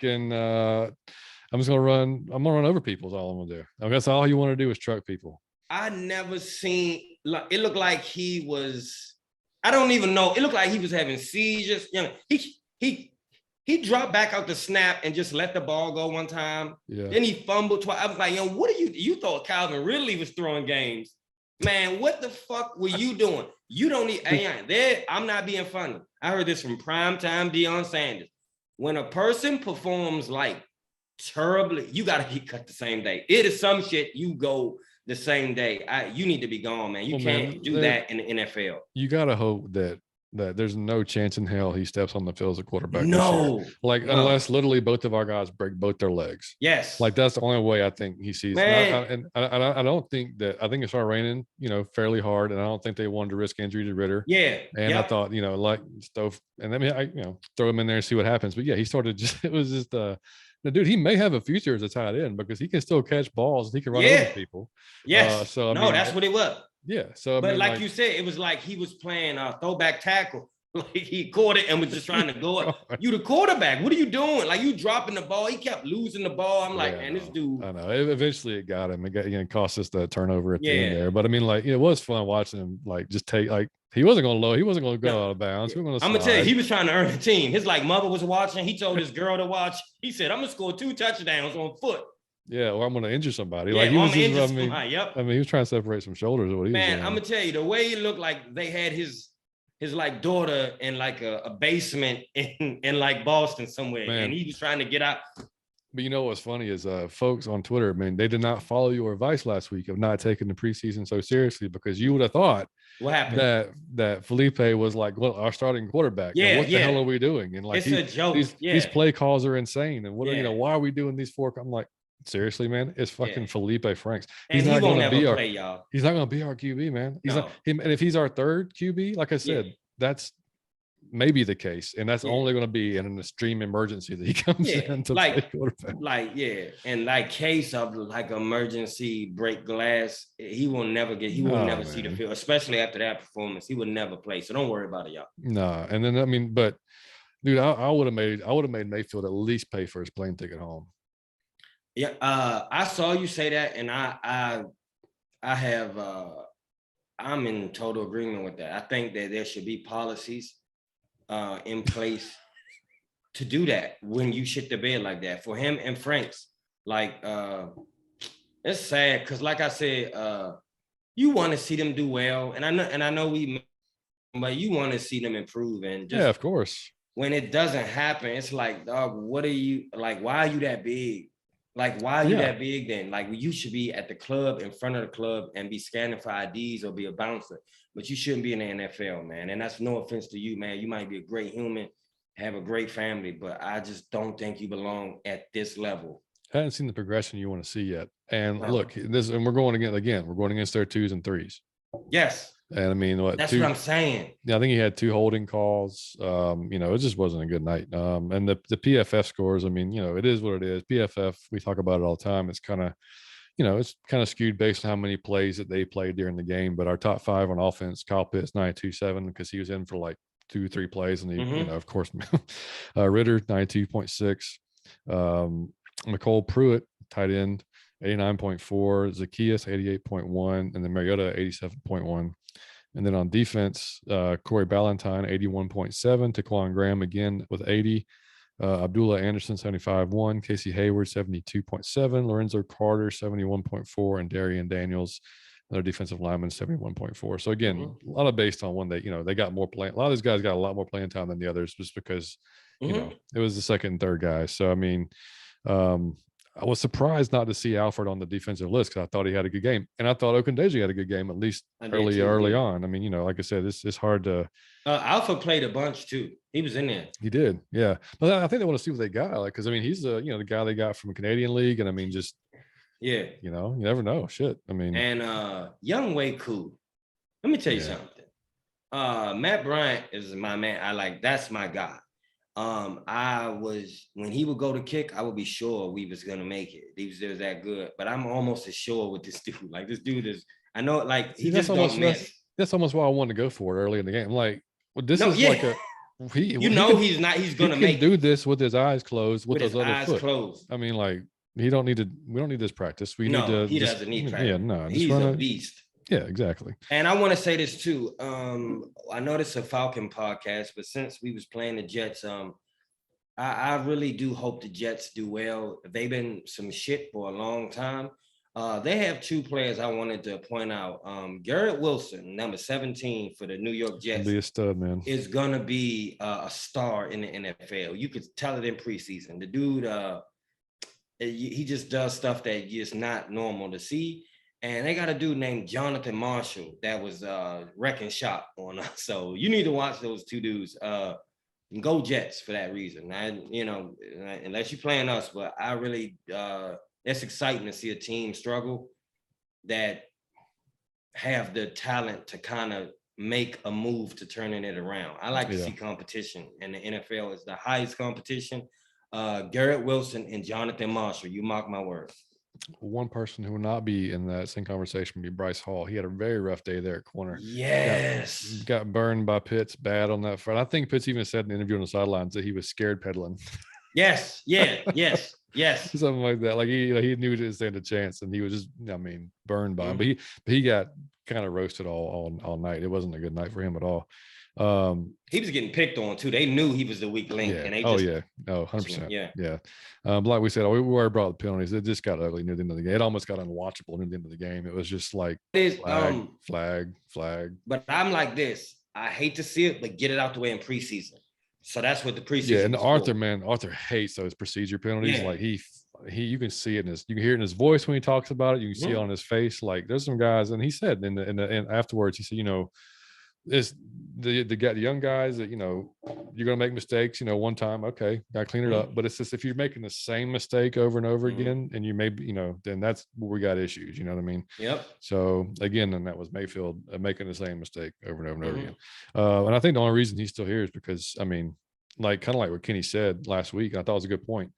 Speaker 1: gonna run over people is all I'm gonna do. I guess all you want to do is truck people.
Speaker 2: I never seen it looked like he was, I don't even know. It looked like he was having seizures. He dropped back out the snap and just let the ball go one time. Yeah. Then he fumbled twice. I was like, what are you thought Calvin Ridley was throwing games. Man, what the fuck were you doing? You don't need, I'm not being funny. I heard this from primetime Deion Sanders. When a person performs like terribly, you got to get cut the same day. It is some shit you go the same day. You need to be gone, man. You can't do that in the NFL.
Speaker 1: You got to hope that that there's no chance in hell he steps on the field as a quarterback this year.
Speaker 2: No,
Speaker 1: Like,
Speaker 2: no.
Speaker 1: unless literally both of our guys break both their legs.
Speaker 2: Yes.
Speaker 1: Like, that's the only way I think he sees.
Speaker 2: Man.
Speaker 1: I don't think that. I think it started raining, fairly hard, and I don't think they wanted to risk injury to Ritter.
Speaker 2: Yeah.
Speaker 1: And I thought, like Stove, and I mean, throw him in there and see what happens. But yeah, he started just. It was just the dude. He may have a future as a tight end because he can still catch balls. He can run over people.
Speaker 2: Yes.
Speaker 1: So I
Speaker 2: no,
Speaker 1: mean,
Speaker 2: that's what it was.
Speaker 1: Yeah. So,
Speaker 2: but like you said, it was like he was playing a throwback tackle. Like he caught it and was just trying to go up. You the quarterback. What are you doing? Like you dropping the ball. He kept losing the ball. I'm like, man, this dude.
Speaker 1: I know. Eventually it got him. It cost us the turnover at the end there. But I mean, like, it was fun watching him like just take like he wasn't gonna go out of bounds. I'm gonna tell
Speaker 2: you, he was trying to earn the team. His like mother was watching. He told his girl to watch. He said, I'm gonna score 2 touchdowns on foot.
Speaker 1: Yeah, or I'm gonna injure somebody.
Speaker 2: Yeah,
Speaker 1: like he was just,
Speaker 2: Yep.
Speaker 1: I mean, he was trying to separate some shoulders. What he was doing.
Speaker 2: I'm gonna tell you, the way it looked like they had his like daughter in like a basement in like Boston somewhere, and he was trying to get out.
Speaker 1: But you know what's funny is folks on Twitter, man, they did not follow your advice last week of not taking the preseason so seriously, because you would have thought
Speaker 2: what happened
Speaker 1: that Felipe was like, well, our starting quarterback.
Speaker 2: Yeah,
Speaker 1: what the hell are we doing? And like,
Speaker 2: it's a joke.
Speaker 1: These play calls are insane. And what why are we doing these 4? I'm like, seriously, man, it's fucking Felipe Franks.
Speaker 2: He's not going to be our y'all.
Speaker 1: He's not going to be our QB, man. He's not him. And if he's our third QB, like I said, that's maybe the case, and that's only going to be in an extreme emergency that he comes in to play quarterback.
Speaker 2: And like case of like emergency break glass, he will never see the field, especially after that performance. He would never play, so don't worry about it, y'all.
Speaker 1: No, and then I mean, but dude, I would have made Mayfield at least pay for his plane ticket home.
Speaker 2: Yeah, I saw you say that, and I have I'm in total agreement with that. I think that there should be policies in place to do that when you shit the bed like that for him and Franks. Like it's sad because, like I said, you want to see them do well, and I know but you want to see them improve, and just,
Speaker 1: of course.
Speaker 2: When it doesn't happen, it's like, dog, what are you like? Why are you that big? Like, why are you that big then? Like, you should be at the club, in front of the club, and be scanning for IDs or be a bouncer. But you shouldn't be in the NFL, man. And that's no offense to you, man. You might be a great human, have a great family, but I just don't think you belong at this level.
Speaker 1: I haven't seen the progression you want to see yet. And look, we're going against their 2s and 3s.
Speaker 2: Yes.
Speaker 1: And I mean,
Speaker 2: that's what I'm saying.
Speaker 1: Yeah, I think he had 2 holding calls. It just wasn't a good night. And the PFF scores, I mean, it is what it is. PFF, we talk about it all the time. It's kind of, it's kind of skewed based on how many plays that they played during the game. But our top 5 on offense, Kyle Pitts 92.7 because he was in for like 2-3 plays, and he, of course, Ritter 92.6, McCole Pruitt tight end 89.4, Zacchaeus 88.1, and then Mariota 87.1. And then on defense, Corey Ballantyne, 81.7, Taquan Graham again with 80, Abdullah Anderson, 75.1, Casey Hayward, 72.7, Lorenzo Carter, 71.4, and Darian Daniels, another defensive lineman, 71.4. So again, a lot of based on when they got more playing. A lot of these guys got a lot more playing time than the others, just because, it was the second and third guys. So, I mean, I was surprised not to see Alfred on the defensive list because I thought he had a good game, and I thought Okundeji had a good game, at least early on. I mean, like I said, it's hard to.
Speaker 2: Alfred played a bunch too. He was in there.
Speaker 1: He did, yeah. But I think they want to see what they got, like, because I mean, he's the guy they got from Canadian League, and I mean, just you never know. Shit, I mean,
Speaker 2: and Young Way cool. Let me tell you something. Matt Bryant is my man. That's my guy. When he would go to kick, I would be sure we was gonna make it. He was that good, but I'm almost as sure with this dude. Like, this dude is, I know, like, he just don't miss.
Speaker 1: That's almost why I wanted to go for it early in the game. Like, well, this is like a. He's gonna do this with his eyes closed, with his other foot closed. I mean, like, we don't need this practice. He doesn't need practice. Yeah, no,
Speaker 2: he's a beast.
Speaker 1: Yeah, exactly.
Speaker 2: And I want to say this too. I know this is a Falcon podcast, but since we was playing the Jets, I really do hope the Jets do well. They've been some shit for a long time. They have 2 players I wanted to point out. Garrett Wilson, number 17 for the New York Jets,
Speaker 1: be a stud, man.
Speaker 2: Is gonna be a star in the NFL. You could tell it in preseason. The dude, he just does stuff that is not normal to see. and they got a dude named Jonathan Marshall that was wrecking shop on us. So you need to watch those two dudes. Go Jets for that reason. Unless you're playing us, but I really it's exciting to see a team struggle that have the talent to kind of make a move to turning it around. I like to see competition, and the NFL is the highest competition. Garrett Wilson and Jonathan Marshall, you mark my words.
Speaker 1: One person who will not be in that same conversation would be Bryce Hall. He had a very rough day there at corner.
Speaker 2: Yes.
Speaker 1: Got burned by Pitts bad on that front. I think Pitts even said in the interview on the sidelines that he was scared pedaling.
Speaker 2: Yes. Yeah. Yes.
Speaker 1: Something like that. Like he knew he didn't stand a chance, and he was just, burned by him. But he got kind of roasted all night. It wasn't a good night for him at all.
Speaker 2: He was getting picked on too. They knew he was the weak link.
Speaker 1: Yeah.
Speaker 2: And they
Speaker 1: 100%. Yeah. Like we said, we already brought the penalties. It just got ugly near the end of the game. It almost got unwatchable near the end of the game. It was just like flag.
Speaker 2: But I'm like this. I hate to see it, but get it out the way in preseason. So that's what the preseason.
Speaker 1: Yeah, and Arthur hates those procedure penalties. Yeah. Like he you can see it you can hear it in his voice when he talks about it. You can see it on his face. Like there's some guys, and he said and afterwards, he said, it's the young guys that, you're going to make mistakes, one time. Okay. Got to clean it up. But it's just, if you're making the same mistake over and over again, and you may, then that's where we got issues. You know what I mean?
Speaker 2: Yep.
Speaker 1: So again, and that was Mayfield making the same mistake over and over and over again. And I think the only reason he's still here is because, like what Kenny said last week, and I thought it was a good point.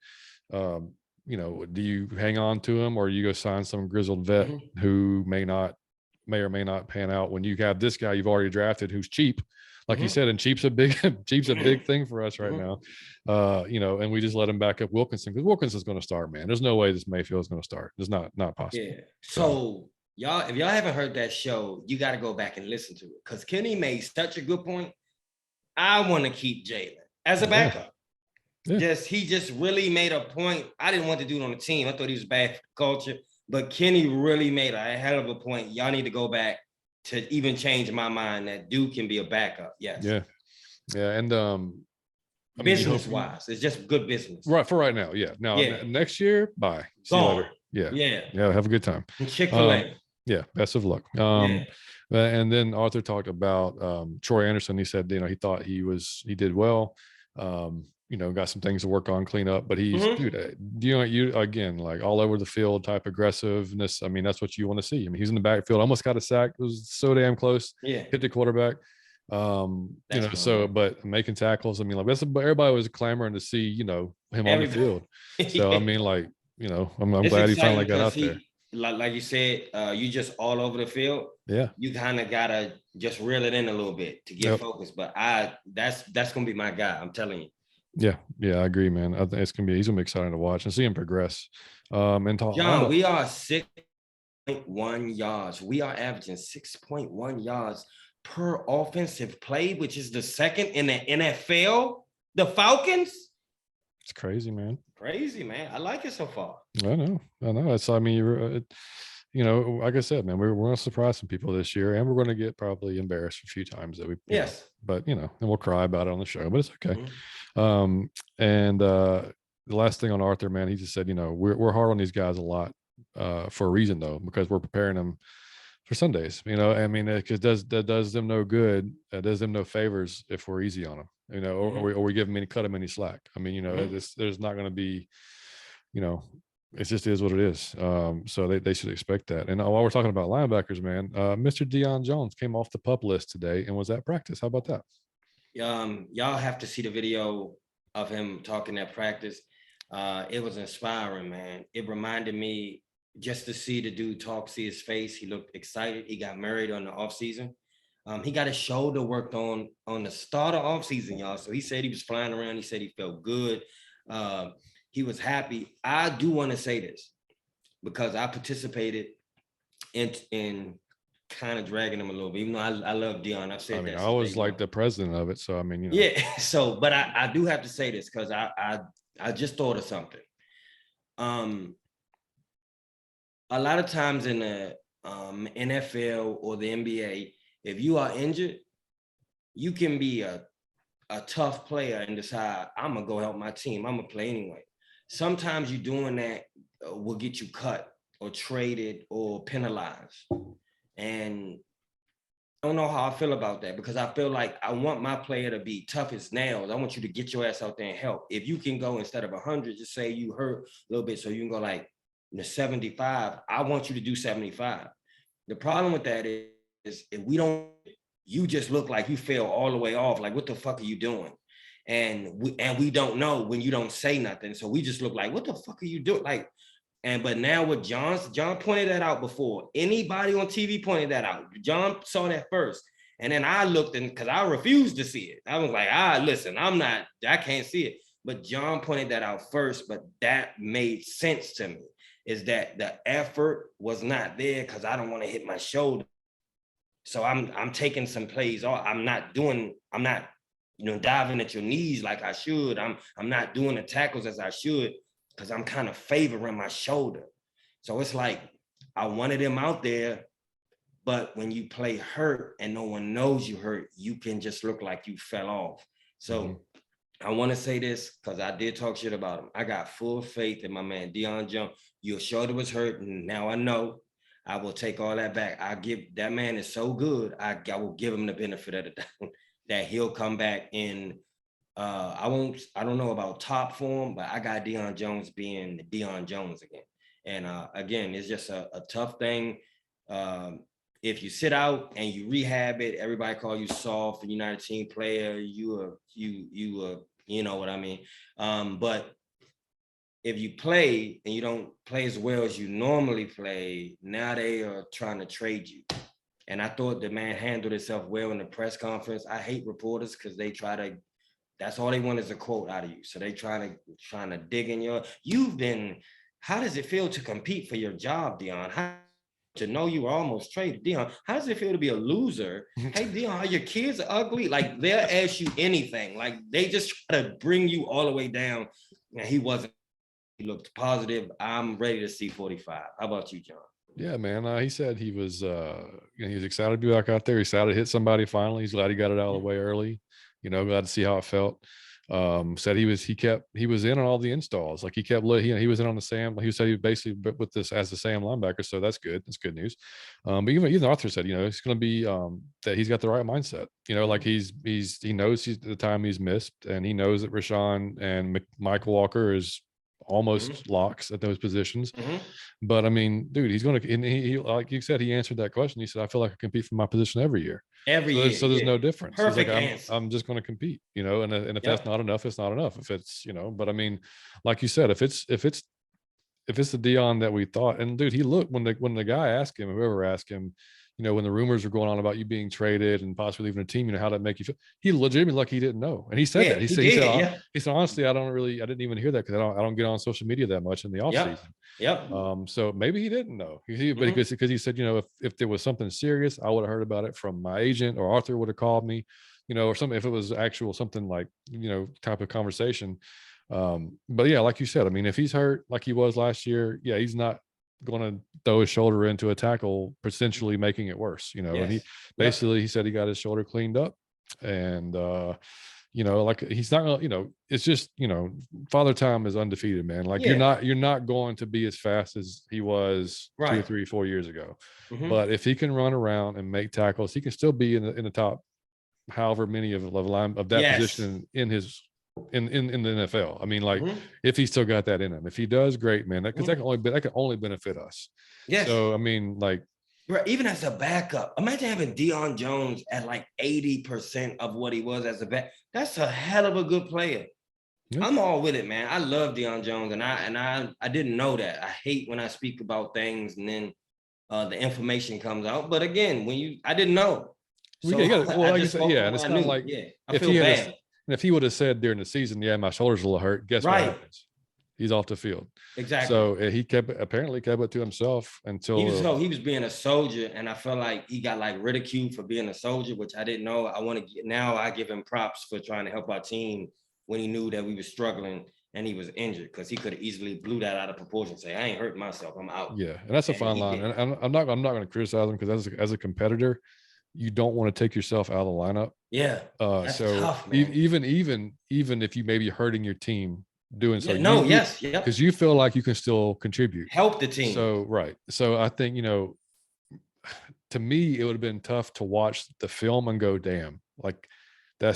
Speaker 1: Do you hang on to him, or you go sign some grizzled vet who may or may not pan out when you have this guy you've already drafted who's cheap, like you said, and cheap's a big thing for us right now. And we just let him back up Wilkinson, because Wilkinson's going to start, man. There's no way this Mayfield is going to start. It's not possible.
Speaker 2: Yeah. So y'all, if y'all haven't heard that show, you got to go back and listen to it, because Kenny made such a good point. I want to keep Jalen as a backup. Yeah. He just really made a point. I didn't want to do it on the team. I thought he was bad for culture. But Kenny really made a hell of a point. Y'all need to go back to even change my mind that Duke can be a backup. Yes.
Speaker 1: Yeah. And
Speaker 2: business-wise, it's just good business.
Speaker 1: Right, for right now. Yeah. Now, next year, bye. See you later. Yeah. Have a good time.
Speaker 2: Chick-fil-A.
Speaker 1: Yeah. Best of luck. And then Arthur talked about Troy Anderson. He said, he thought he did well. Got some things to work on, clean up, but he's you again, like all over the field type aggressiveness. That's what you want to see. He's in the backfield, almost got a sack. It was so damn close. Yeah, hit the quarterback. But making tackles. That's everybody was clamoring to see, him on the field. So I'm glad he finally got out there.
Speaker 2: Like you said, you just all over the field.
Speaker 1: Yeah,
Speaker 2: you kind of gotta just reel it in a little bit to get focused. But that's gonna be my guy. I'm telling you.
Speaker 1: Yeah, I agree, man. I think he's gonna be exciting to watch and see him progress. And talk.
Speaker 2: John, we are 6.1 yards. We are averaging 6.1 yards per offensive play, which is the second in the NFL. The Falcons.
Speaker 1: It's crazy, man.
Speaker 2: I like it so far.
Speaker 1: I know. It's. Like I said, man, we're going to surprise some people this year, and we're going to get probably embarrassed a few times that we.
Speaker 2: Yes.
Speaker 1: But and we'll cry about it on the show, but it's okay. And the last thing on Arthur, man, he just said, we're hard on these guys a lot for a reason, though, because we're preparing them for Sundays. It does them no good. It does them no favors if we're easy on them, or we give them cut them any slack. There's not going to be, it just is what it is. So they should expect that. And while we're talking about linebackers, man, Mr. Dion Jones came off the PUP list today and was at practice. How about that?
Speaker 2: Y'all have to see the video of him talking at practice. It was inspiring, man. It reminded me just to see the dude talk, see his face. He looked excited. He got married on the off season. He got his shoulder worked on the start of off season, y'all. So he said he was flying around. He said he felt good. He was happy. I do want to say this because I participated in kind of dragging him a little bit, even though I love Dion. I've said that.
Speaker 1: I was like the president of it. So,
Speaker 2: Yeah. So, but I do have to say this because I just thought of something. A lot of times in the NFL or the NBA, if you are injured, you can be a tough player and decide, I'm going to go help my team. I'm going to play anyway. Sometimes you doing that will get you cut. or traded or penalized. And I don't know how I feel about that, because I feel like I want my player to be tough as nails. I want you to get your ass out there and help. If you can go instead of 100, just say you hurt a little bit, so you can go like 75. I want you to do 75. The problem with that is if we don't, you just look like you fell all the way off. Like, what the fuck are you doing? And we don't know when you don't say nothing. So we just look like, what the fuck are you doing? Like, but now with John pointed that out before. Anybody on TV pointed that out. John saw that first. And then I looked, and because I refused to see it. I was like, listen, I can't see it. But John pointed that out first, but that made sense to me, is that the effort was not there because I don't want to hit my shoulder. So I'm taking some plays off. I'm not, diving at your knees like I should. I'm not doing the tackles as I should, because I'm kind of favoring my shoulder. So it's like, I wanted him out there, but when you play hurt and no one knows you hurt, you can just look like you fell off. So I want to say this, because I did talk shit about him. I got full faith in my man, Dion Jones. Your shoulder was hurt, and now I know. I will take all that back. That man is so good. I will give him the benefit of the doubt that he'll come back in. I don't know about top form, but I got Dion Jones being Dion Jones again. And again, it's just a tough thing. If you sit out and you rehab it, everybody call you soft and you're not a team player. You know what I mean? But if you play and you don't play as well as you normally play, now they are trying to trade you. And I thought the man handled himself well in the press conference. I hate reporters because they try to, that's all they want is a quote out of you. So they trying to dig in how does it feel to compete for your job, Dion? To know you were almost traded, Dion? How does it feel to be a loser? Hey, Dion, your kids are ugly. Like, they'll ask you anything. Like, they just try to bring you all the way down. And he wasn't. He looked positive. I'm ready to see 45. How about you, John?
Speaker 1: Yeah, man. He said he was he was excited to be back out there. He's excited to hit somebody finally. He's glad he got it out of the way early. Glad to see how it felt. Said he was in on all the installs. Like, he was in on the Sam. He said he was basically with this as the Sam linebacker. So that's good. That's good news. But even Arthur said, it's going to be that he's got the right mindset. Like he knows the time he's missed, and he knows that Rashawn and Michael Walker is almost locks at those positions. But I mean, dude, he's going to, and he, like you said, he answered that question. He said, I feel like I compete for my position every year. So there's no difference.
Speaker 2: Perfect
Speaker 1: like,
Speaker 2: answer.
Speaker 1: I'm just going to compete, and if that's not enough, it's not enough. If it's, but I mean, like you said, if it's the Dion that we thought, and dude, he looked when the guy asked him, whoever asked him, when the rumors were going on about you being traded and possibly leaving a team, how that make you feel? He legitimately, like, he didn't know, and he said that. He said honestly, I didn't even hear that because I don't get on social media that much in the off season. So maybe he didn't know. Because he said, if there was something serious, I would have heard about it from my agent, or Arthur would have called me, or something, if it was actual something like, type of conversation. But yeah, like you said, I mean, if he's hurt like he was last year, he's not going to throw his shoulder into a tackle, potentially making it worse, and he basically, he said he got his shoulder cleaned up, and like, he's not gonna, it's just, Father Time is undefeated, man. Like, you're not going to be as fast as he was 2 or 3, 4 years ago. But if he can run around and make tackles, he can still be in the top however many of that position in the NFL. I mean, like, if he's still got that in him, if he does, great, man. Because that can only benefit us. So I mean, like,
Speaker 2: even as a backup, imagine having Dion Jones at like 80% of what he was as a back. That's a hell of a good player. I'm all with it, man. I love Dion Jones, and I didn't know that. I hate when I speak about things and then the information comes out. But again, I didn't know. So
Speaker 1: like you said, and it's not like,
Speaker 2: I feel bad.
Speaker 1: And if he would have said during the season, my shoulder's a little hurt, guess what happens? He's off the field.
Speaker 2: Exactly.
Speaker 1: So he apparently kept it to himself until
Speaker 2: he was being a soldier, and I felt like he got like ridiculed for being a soldier, which I didn't know. Now I give him props for trying to help our team when he knew that we were struggling and he was injured, because he could have easily blew that out of proportion. Say, I ain't hurting myself, I'm out.
Speaker 1: Yeah, and that's a fine line. And I'm not going to criticize him, because as a competitor, you don't want to take yourself out of the lineup.
Speaker 2: Yeah.
Speaker 1: So tough, man. Even if you may be hurting your team, doing so.
Speaker 2: Yes, yep.
Speaker 1: Because you feel like you can still contribute,
Speaker 2: help the team.
Speaker 1: So right. So I think, to me, it would have been tough to watch the film and go, damn, like I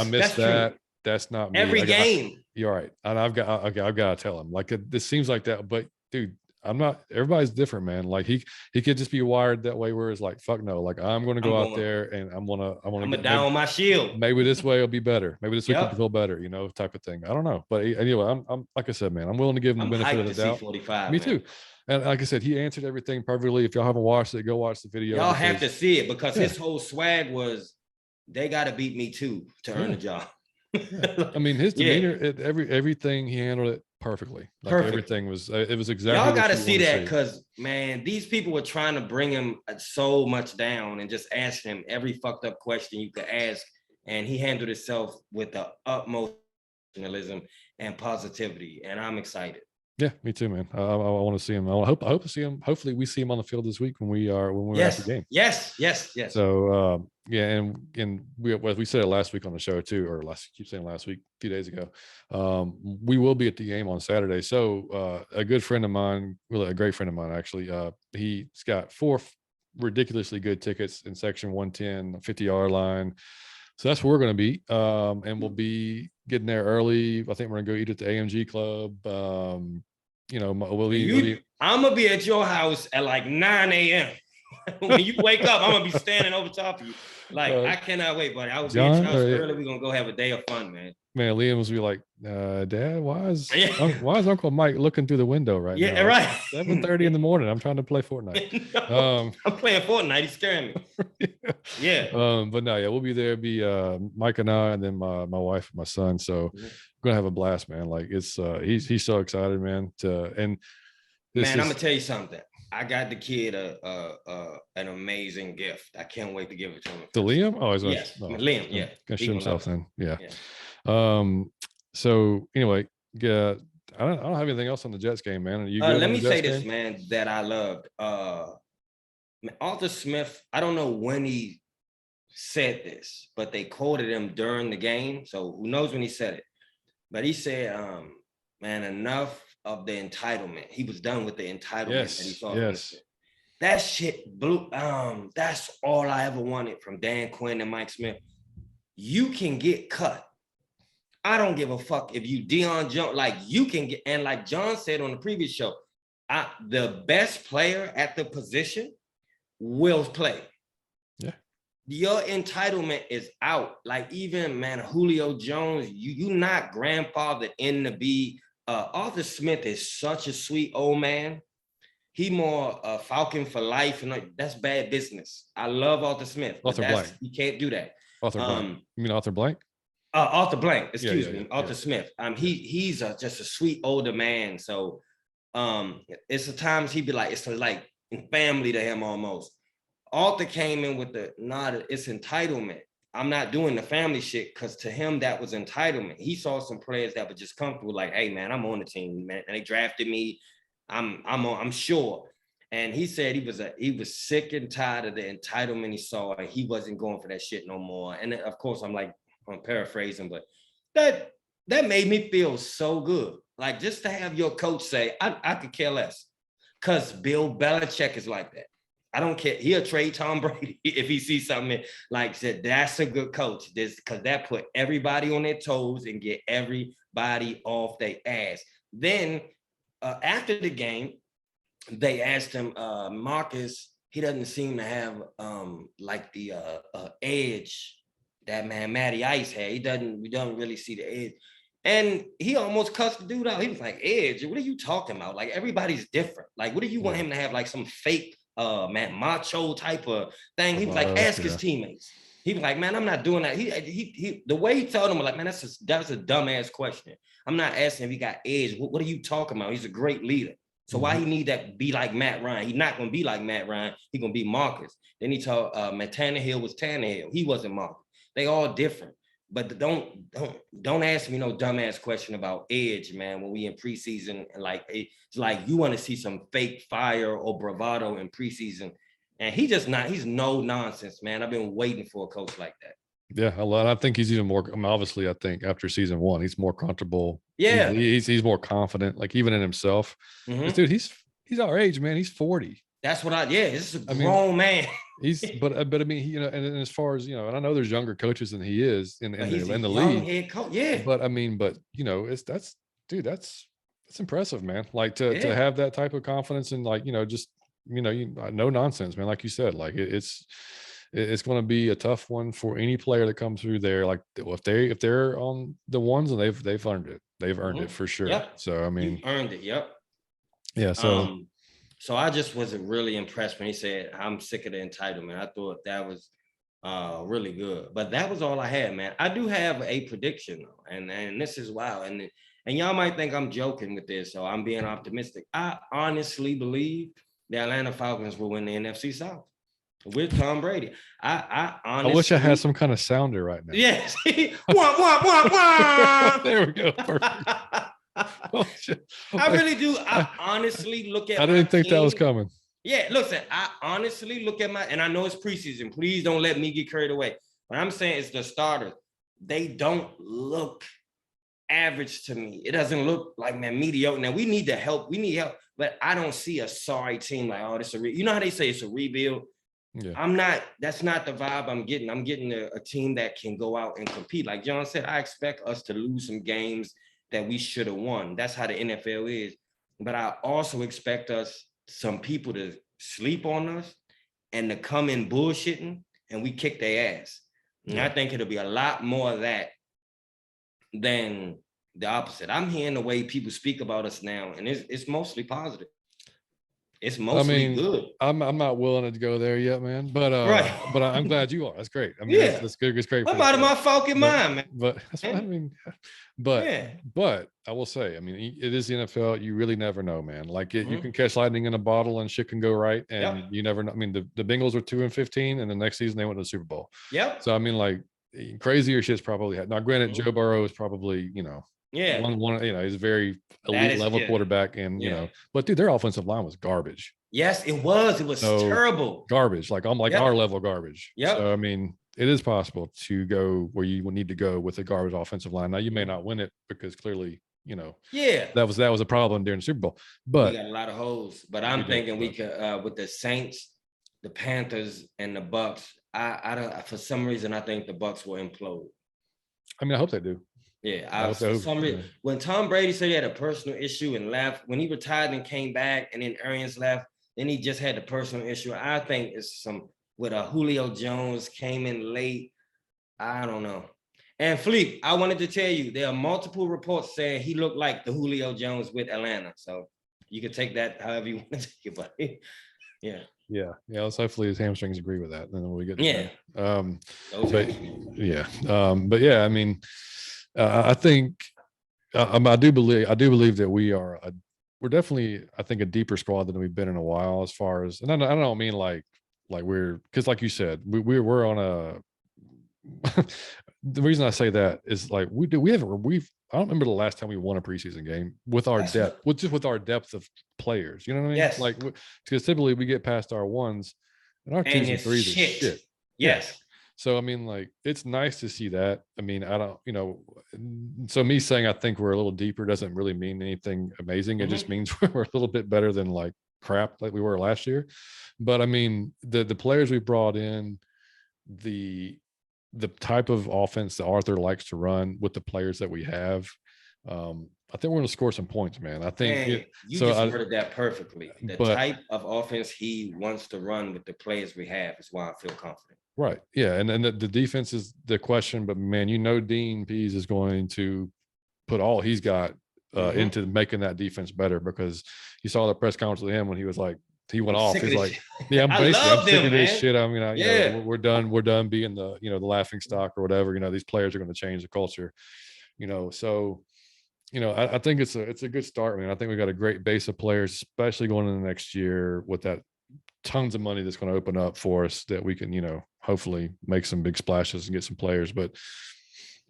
Speaker 1: missed that.
Speaker 2: True.
Speaker 1: That's not me.
Speaker 2: Every game.
Speaker 1: You're right. And I've got to tell him, like, this seems like that, but dude, I'm not, everybody's different, man. Like he could just be wired that way where it's like, fuck no, like I'm going to go out there and I'm going to
Speaker 2: get down on my shield.
Speaker 1: Maybe this way it'll be better. Maybe this week will feel better, type of thing. I don't know. But anyway, I'm like I said, man, I'm willing to give him the benefit of the doubt.
Speaker 2: 45,
Speaker 1: me too. And like I said, he answered everything perfectly. If y'all haven't watched it, go watch the video.
Speaker 2: Y'all have to see it because his whole swag was, they got to beat me too to earn the job.
Speaker 1: I mean, his demeanor, everything, he handled it perfectly. Like everything was, it was exactly.
Speaker 2: Y'all got to see that because, man, these people were trying to bring him so much down and just ask him every fucked up question you could ask. And he handled himself with the utmost professionalism and positivity. And I'm excited.
Speaker 1: Yeah, me too, man. I want to see him. I hope to see him. Hopefully we see him on the field this week when we're at the game.
Speaker 2: Yes.
Speaker 1: So and we said it last week on the show too, or keep saying last week, a few days ago. We will be at the game on Saturday. So a good friend of mine, really a great friend of mine actually, he's got 4 ridiculously good tickets in section 110, 50-yard line. So that's where we're going to be. And we'll be getting there early. I think we're going to go eat at the AMG Club. I'm
Speaker 2: gonna be at your house at like 9 a.m. When you wake up, I'm gonna be standing over top of you. Like, I cannot wait, buddy. I will be at your house early. We're gonna go have a day of fun, man.
Speaker 1: Man, Liam was be like, Dad, why is Uncle Mike looking through the window right now?
Speaker 2: Yeah, right.
Speaker 1: 7:30 in the morning. I'm trying to play Fortnite.
Speaker 2: No, I'm playing Fortnite. He's scaring me. Yeah.
Speaker 1: But no, we'll be there. Be Mike and I, and then my wife and my son. So we're gonna have a blast, man. Like it's he's so excited, man.
Speaker 2: I'm gonna tell you something. I got the kid an amazing gift. I can't wait to give it to him.
Speaker 1: To Liam? Oh,
Speaker 2: Liam. Yeah,
Speaker 1: gonna shit himself then. Yeah. So anyway, I don't have anything else on the Jets game, man. Are you good?
Speaker 2: Let me say this, man, that I loved. Arthur Smith, I don't know when he said this, but they quoted him during the game. So who knows when he said it? But he said, man, enough of the entitlement. He was done with the entitlement that he saw.
Speaker 1: Yes.
Speaker 2: That shit blew. That's all I ever wanted from Dan Quinn and Mike Smith. You can get cut. I don't give a fuck if you Dion Jones, like you can get, and like John said on the previous show, the best player at the position will play.
Speaker 1: Yeah.
Speaker 2: Your entitlement is out. Like even, man, Julio Jones, you not grandfathered in to be. Arthur Smith is such a sweet old man. He more Falcon for life, and like, that's bad business. I love Arthur Smith.
Speaker 1: Arthur Blank.
Speaker 2: You can't do that.
Speaker 1: Arthur Blank. You mean Arthur Blank?
Speaker 2: Arthur Blank, excuse me, Arthur Smith. He's just a sweet older man. So it's the times he'd be like, it's like in family to him almost. Arthur came in with it's entitlement. I'm not doing the family shit because to him that was entitlement. He saw some players that were just comfortable, like, hey man, I'm on the team, man. And they drafted me. I'm sure. And he said he was sick and tired of the entitlement he saw. And he wasn't going for that shit no more. And of course, I'm paraphrasing, but that made me feel so good. Like just to have your coach say, I could care less. Because Bill Belichick is like that. I don't care. He'll trade Tom Brady if he sees something like said, that's a good coach. Because that put everybody on their toes and get everybody off their ass. Then after the game, they asked him, Marcus, he doesn't seem to have like the edge that man Matty Ice had. We don't really see the edge. And he almost cussed the dude out. He was like, edge, what are you talking about? Like everybody's different. Like, what do you want him to have like some fake macho type of thing? He was like, ask his teammates. He was like, man, I'm not doing that. He the way he told him, like, man, that's a dumbass question. I'm not asking if he got edge. What are you talking about? He's a great leader. So why he need that be like Matt Ryan? He's not gonna be like Matt Ryan. He's gonna be Marcus. Then he told Tannehill was Tannehill. He wasn't Marcus. They all different. But don't ask me no dumbass question about edge, man. When we in preseason, and like it's like you want to see some fake fire or bravado in preseason, and he's no nonsense, man. I've been waiting for a coach like that.
Speaker 1: Yeah, I think he's even more. I mean, obviously, I think after season 1, he's more comfortable.
Speaker 2: Yeah.
Speaker 1: He's more confident, like even in himself. This
Speaker 2: Mm-hmm.
Speaker 1: dude, he's our age, man. He's 40.
Speaker 2: That's what this is a
Speaker 1: I mean,
Speaker 2: grown man.
Speaker 1: but I mean, and as far as and I know there's younger coaches than he is in
Speaker 2: But
Speaker 1: in
Speaker 2: he's
Speaker 1: the
Speaker 2: a
Speaker 1: in the
Speaker 2: young
Speaker 1: league.
Speaker 2: head coach. Yeah.
Speaker 1: But I mean, that's dude, that's impressive, man. Like to
Speaker 2: Yeah.
Speaker 1: have that type of confidence and like just no nonsense, man. Like you said, like it's going to be a tough one for any player that comes through there. Like if they're on the ones, and they've earned it. They've earned it
Speaker 2: Mm-hmm.
Speaker 1: for sure.
Speaker 2: Yep.
Speaker 1: So I
Speaker 2: You
Speaker 1: mean,
Speaker 2: earned it. Yep.
Speaker 1: yeah. So
Speaker 2: So I just wasn't really impressed when he said, I'm sick of the entitlement. I thought that was really good. But that was all I had, man. I do have a prediction though, and this is wild. And y'all might think I'm joking with this, so I'm being optimistic. I honestly believe the Atlanta Falcons will win the NFC South with Tom Brady. I
Speaker 1: I wish I had
Speaker 2: honestly,
Speaker 1: some kind of sounder right now.
Speaker 2: yes. Wah, wah, wah, wah.
Speaker 1: There we go. Perfect. Oh, shit.
Speaker 2: I really do. I honestly look at
Speaker 1: I
Speaker 2: my
Speaker 1: didn't think that was
Speaker 2: team.
Speaker 1: coming.
Speaker 2: Yeah, listen, I honestly look at and I know it's preseason. Please don't let me get carried away. What I'm saying is the starters, they don't look average to me. It doesn't look like, man, mediocre. Now we need the help. We need help, but I don't see a sorry team like, oh, this is you know how they say it's a rebuild?
Speaker 1: Yeah.
Speaker 2: That's not the vibe I'm getting. I'm getting a team that can go out and compete. Like John said, I expect us to lose some games that we should have won. That's how the NFL is. But I also expect some people to sleep on us and to come in bullshitting and we kick their ass. And I think it'll be a lot more of that than the opposite. I'm hearing the way people speak about us now, and it's mostly positive. It's mostly good.
Speaker 1: I'm not willing to go there yet, man. But
Speaker 2: Right.
Speaker 1: but I'm glad you are. That's great. I mean,
Speaker 2: Yeah.
Speaker 1: that's good. It's great.
Speaker 2: I'm out of my fucking mind, man.
Speaker 1: But that's what I mean. But I will say, I mean, it is the NFL. You really never know, man. Like you can catch lightning in a bottle and shit can go right, and you never know. I mean, the Bengals were 2-15, and the next season they went to the Super Bowl.
Speaker 2: Yep.
Speaker 1: So I mean, like crazier shit's probably had. Now, granted, Joe Burrow is probably one he's a very elite level quarterback, and but dude, their offensive line was garbage.
Speaker 2: Yes, it was. It was terrible.
Speaker 1: Garbage. Like I'm like our level garbage.
Speaker 2: Yep.
Speaker 1: So I mean, it is possible to go where you would need to go with a garbage offensive line. Now you may not win it because clearly, that was a problem during the Super Bowl. But
Speaker 2: we got a lot of holes. But I'm thinking we could with the Saints, the Panthers, and the Bucks. I don't for some reason I think the Bucks will implode.
Speaker 1: I mean, I hope they do.
Speaker 2: Yeah, for some reason, when Tom Brady said he had a personal issue and left, when he retired and came back, and then Arians left, then he just had the personal issue. I think it's with a Julio Jones came in late. I don't know. And Fleek, I wanted to tell you, there are multiple reports saying he looked like the Julio Jones with Atlanta. So you can take that however you want to take it, but
Speaker 1: yeah. Let's hopefully his hamstrings agree with that, and then we get but yeah, I mean, I think I do believe that we're definitely, I think, a deeper squad than we've been in a while, as far as, and I don't mean like we're, because like you said, we're on a the reason I say that is like I don't remember the last time we won a preseason game with our depth, with our depth of players. You know what I mean?
Speaker 2: Yes.
Speaker 1: Like, because typically we get past our ones, and our 2s and 3s are shit.
Speaker 2: Yes.
Speaker 1: So I mean, like, it's nice to see that. I mean, I don't, so me saying I think we're a little deeper doesn't really mean anything amazing. It just means we're a little bit better than like crap like we were last year. But I mean, the players we brought in, the type of offense that Arthur likes to run with the players that we have, I think we're going to score some points, man. I think
Speaker 2: you worded that perfectly. The type of offense he wants to run with the players we have is why I feel confident.
Speaker 1: Right. Yeah. And then the defense is the question, but man, Dean Pease is going to put all he's got into making that defense better, because you saw the press conference with him when he was like, he went off. He's like, yeah, I'm sick of this shit. I mean, we're done being the laughing stock or whatever. These players are going to change the culture, so, I think it's a good start, man. I think we got a great base of players, especially going into the next year with that tons of money that's going to open up for us, that we can, hopefully make some big splashes and get some players. But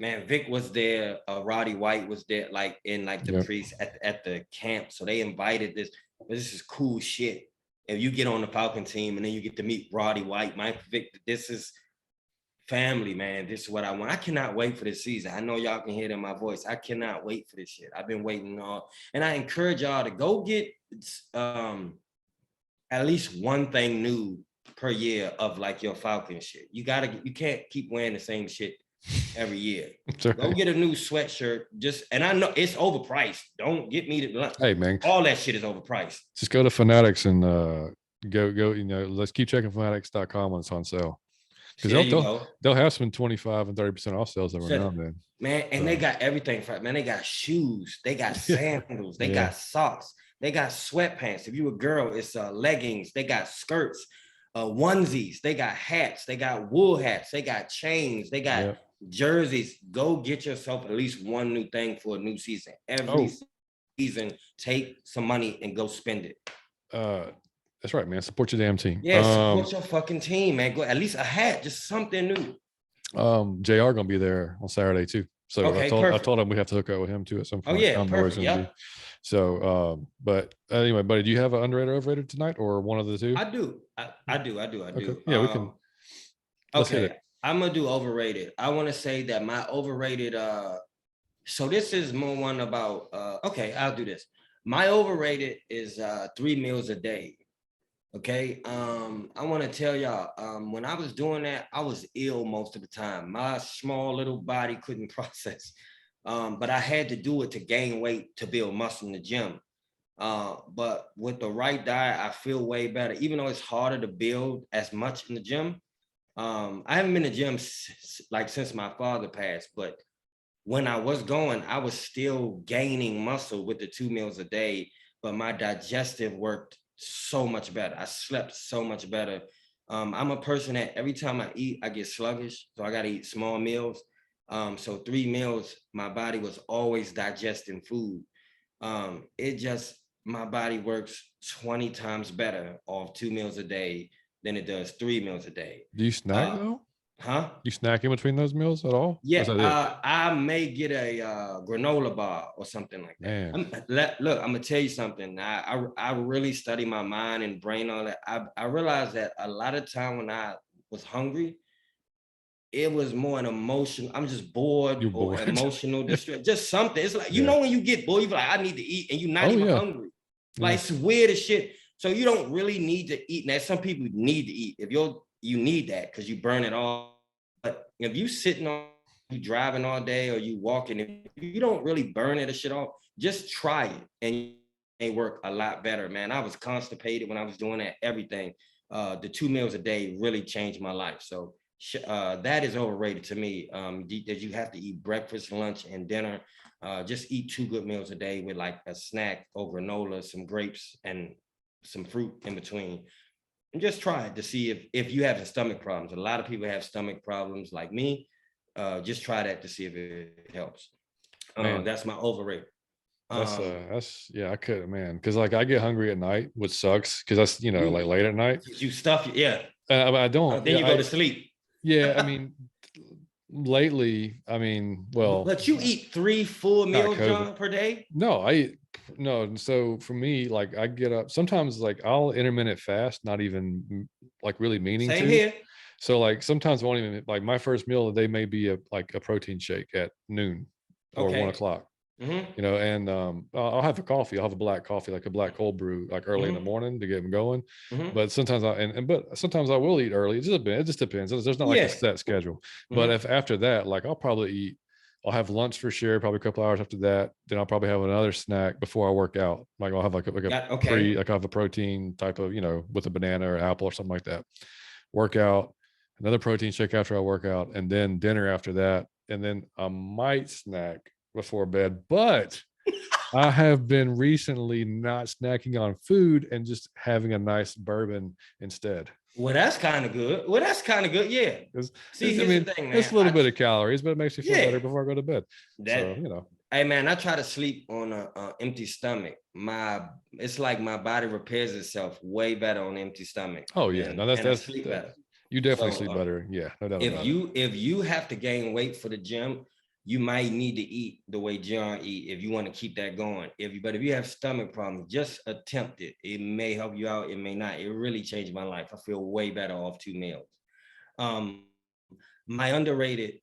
Speaker 2: man, Vic was there. Roddy White was there, like in like the priest at the camp. So they invited this. This is cool shit. If you get on the Falcon team and then you get to meet Roddy White, Mike Vic, this is family, man, this is what I want. I cannot wait for this season. I know y'all can hear it in my voice. I cannot wait for this shit. I've been waiting and I encourage y'all to go get at least one thing new per year of like your Falcon shit. You can't keep wearing the same shit every year. Right. Go get a new sweatshirt. And I know it's overpriced. Don't get me to.
Speaker 1: Hey man,
Speaker 2: all that shit is overpriced.
Speaker 1: Just go to Fanatics and go. Let's keep checking fanatics.com when it's on sale. Because they'll have some 25 and 30% off sales every now and then.
Speaker 2: Man, and they got everything for it. Man, they got shoes, they got sandals, they got socks, they got sweatpants. If you a girl, it's leggings, they got skirts, onesies, they got hats, they got wool hats, they got chains, they got jerseys. Go get yourself at least one new thing for a new season. Every season, take some money and go spend it.
Speaker 1: That's right, man. Support your damn team.
Speaker 2: Yeah, support your fucking team, man. Go at least a hat, just something new.
Speaker 1: JR gonna be there on Saturday too. So I told him we have to hook up with him too at some point.
Speaker 2: Oh yeah, perfect.
Speaker 1: So, but anyway, buddy, do you have an underrated or overrated tonight, or one of the two?
Speaker 2: I do. I do.
Speaker 1: Okay. Yeah, we can.
Speaker 2: Okay, I'm gonna do overrated. I want to say that my overrated. So this is more one about. Okay, I'll do this. My overrated is 3 meals a day. Okay, I want to tell y'all, when I was doing that, I was ill most of the time. My small little body couldn't process, but I had to do it to gain weight, to build muscle in the gym. But with the right diet, I feel way better, even though it's harder to build as much in the gym. I haven't been in the gym since my father passed, but when I was going, I was still gaining muscle with the 2 meals a day, but my digestive worked so much better. I slept so much better. I'm a person that every time I eat, I get sluggish. So I got to eat small meals. So 3 meals, my body was always digesting food. My body works 20 times better off 2 meals a day than it does 3 meals a day.
Speaker 1: Do you snack though?
Speaker 2: Huh?
Speaker 1: You snack in between those meals at all?
Speaker 2: Yeah, I may get a granola bar or something like that. Look, I'm gonna tell you something. I really study my mind and brain all that. I realized that a lot of time when I was hungry, it was more an emotion. I'm just bored or emotional distress. Just something. It's like when you get bored, you're like, I need to eat, and you're not even hungry. Like it's weird as shit. So you don't really need to eat. Now some people need to eat. If you need that because you burn it all. But if you you driving all day or you walking, if you don't really burn it or shit off, just try it and it work a lot better, man. I was constipated when I was doing that, everything. The 2 meals a day really changed my life. So that is overrated to me. That you have to eat breakfast, lunch, and dinner. Just eat 2 good meals a day with like a snack or granola, some grapes, and some fruit in between. And just try it to see if you have stomach problems. A lot of people have stomach problems like me. Just try that to see if it helps. That's my overrated.
Speaker 1: I could, man, because like I get hungry at night, which sucks because that's like late at night.
Speaker 2: You stuff it,
Speaker 1: I don't.
Speaker 2: Then you go to sleep.
Speaker 1: Yeah, I mean, lately,
Speaker 2: but you eat 3 full meals, John, per day?
Speaker 1: No, I eat. No, so for me, like I get up sometimes, like I'll intermittent fast, not even like really meaning
Speaker 2: Same
Speaker 1: to.
Speaker 2: Here.
Speaker 1: So like sometimes I won't even, like my first meal of the day may be a protein shake at noon or 1 o'clock.
Speaker 2: Mm-hmm.
Speaker 1: And I'll have a coffee. I'll have a black coffee, like a black cold brew, like early in the morning to get them going. Mm-hmm. But sometimes but sometimes I will eat early. It just depends. There's not like a set schedule. Mm-hmm. But if after that, like I'll have lunch for sure, probably a couple hours after that. Then I'll probably have another snack before I work out. Like I'll have like I'll have a protein type of, with a banana or an apple or something like that. Workout, another protein shake after I work out, and then dinner after that. And then I might snack before bed, but I have been recently not snacking on food and just having a nice bourbon instead.
Speaker 2: Well, that's kind of good. Yeah.
Speaker 1: See, here's the thing, man. It's a little bit of calories, but it makes you feel better before I go to bed.
Speaker 2: Hey, man, I try to sleep on an empty stomach. It's like my body repairs itself way better on an empty stomach.
Speaker 1: Oh yeah, that's sleep better. You definitely sleep better. Yeah, no doubt about it.
Speaker 2: If you have to gain weight for the gym, you might need to eat the way John eat if you want to keep that going. But if you have stomach problems, just attempt it. It may help you out. It may not. It really changed my life. I feel way better off 2 meals. my underrated,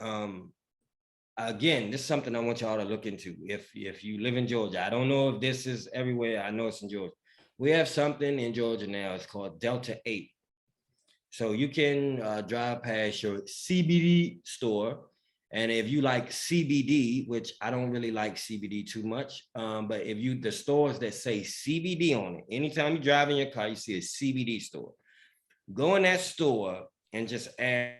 Speaker 2: again, this is something I want y'all to look into. If you live in Georgia, I don't know if this is everywhere. I know it's in Georgia. We have something in Georgia now. It's called Delta 8. So you can drive past your CBD store. And if you like CBD, which I don't really like CBD too much, but if you, the stores that say CBD on it, anytime you drive in your car, you see a CBD store. Go in that store and just ask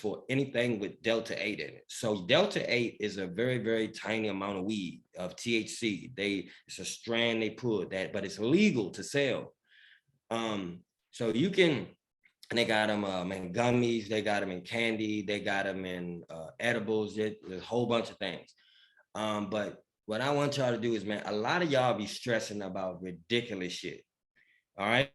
Speaker 2: for anything with Delta 8 in it. So Delta 8 is a very, very tiny amount of weed, of THC. It's a strand they put that, but it's legal to sell. So you can, and they got them in gummies, they got them in candy, they got them in edibles, there's a whole bunch of things. But what I want y'all to do is, man, a lot of y'all be stressing about ridiculous shit. All right.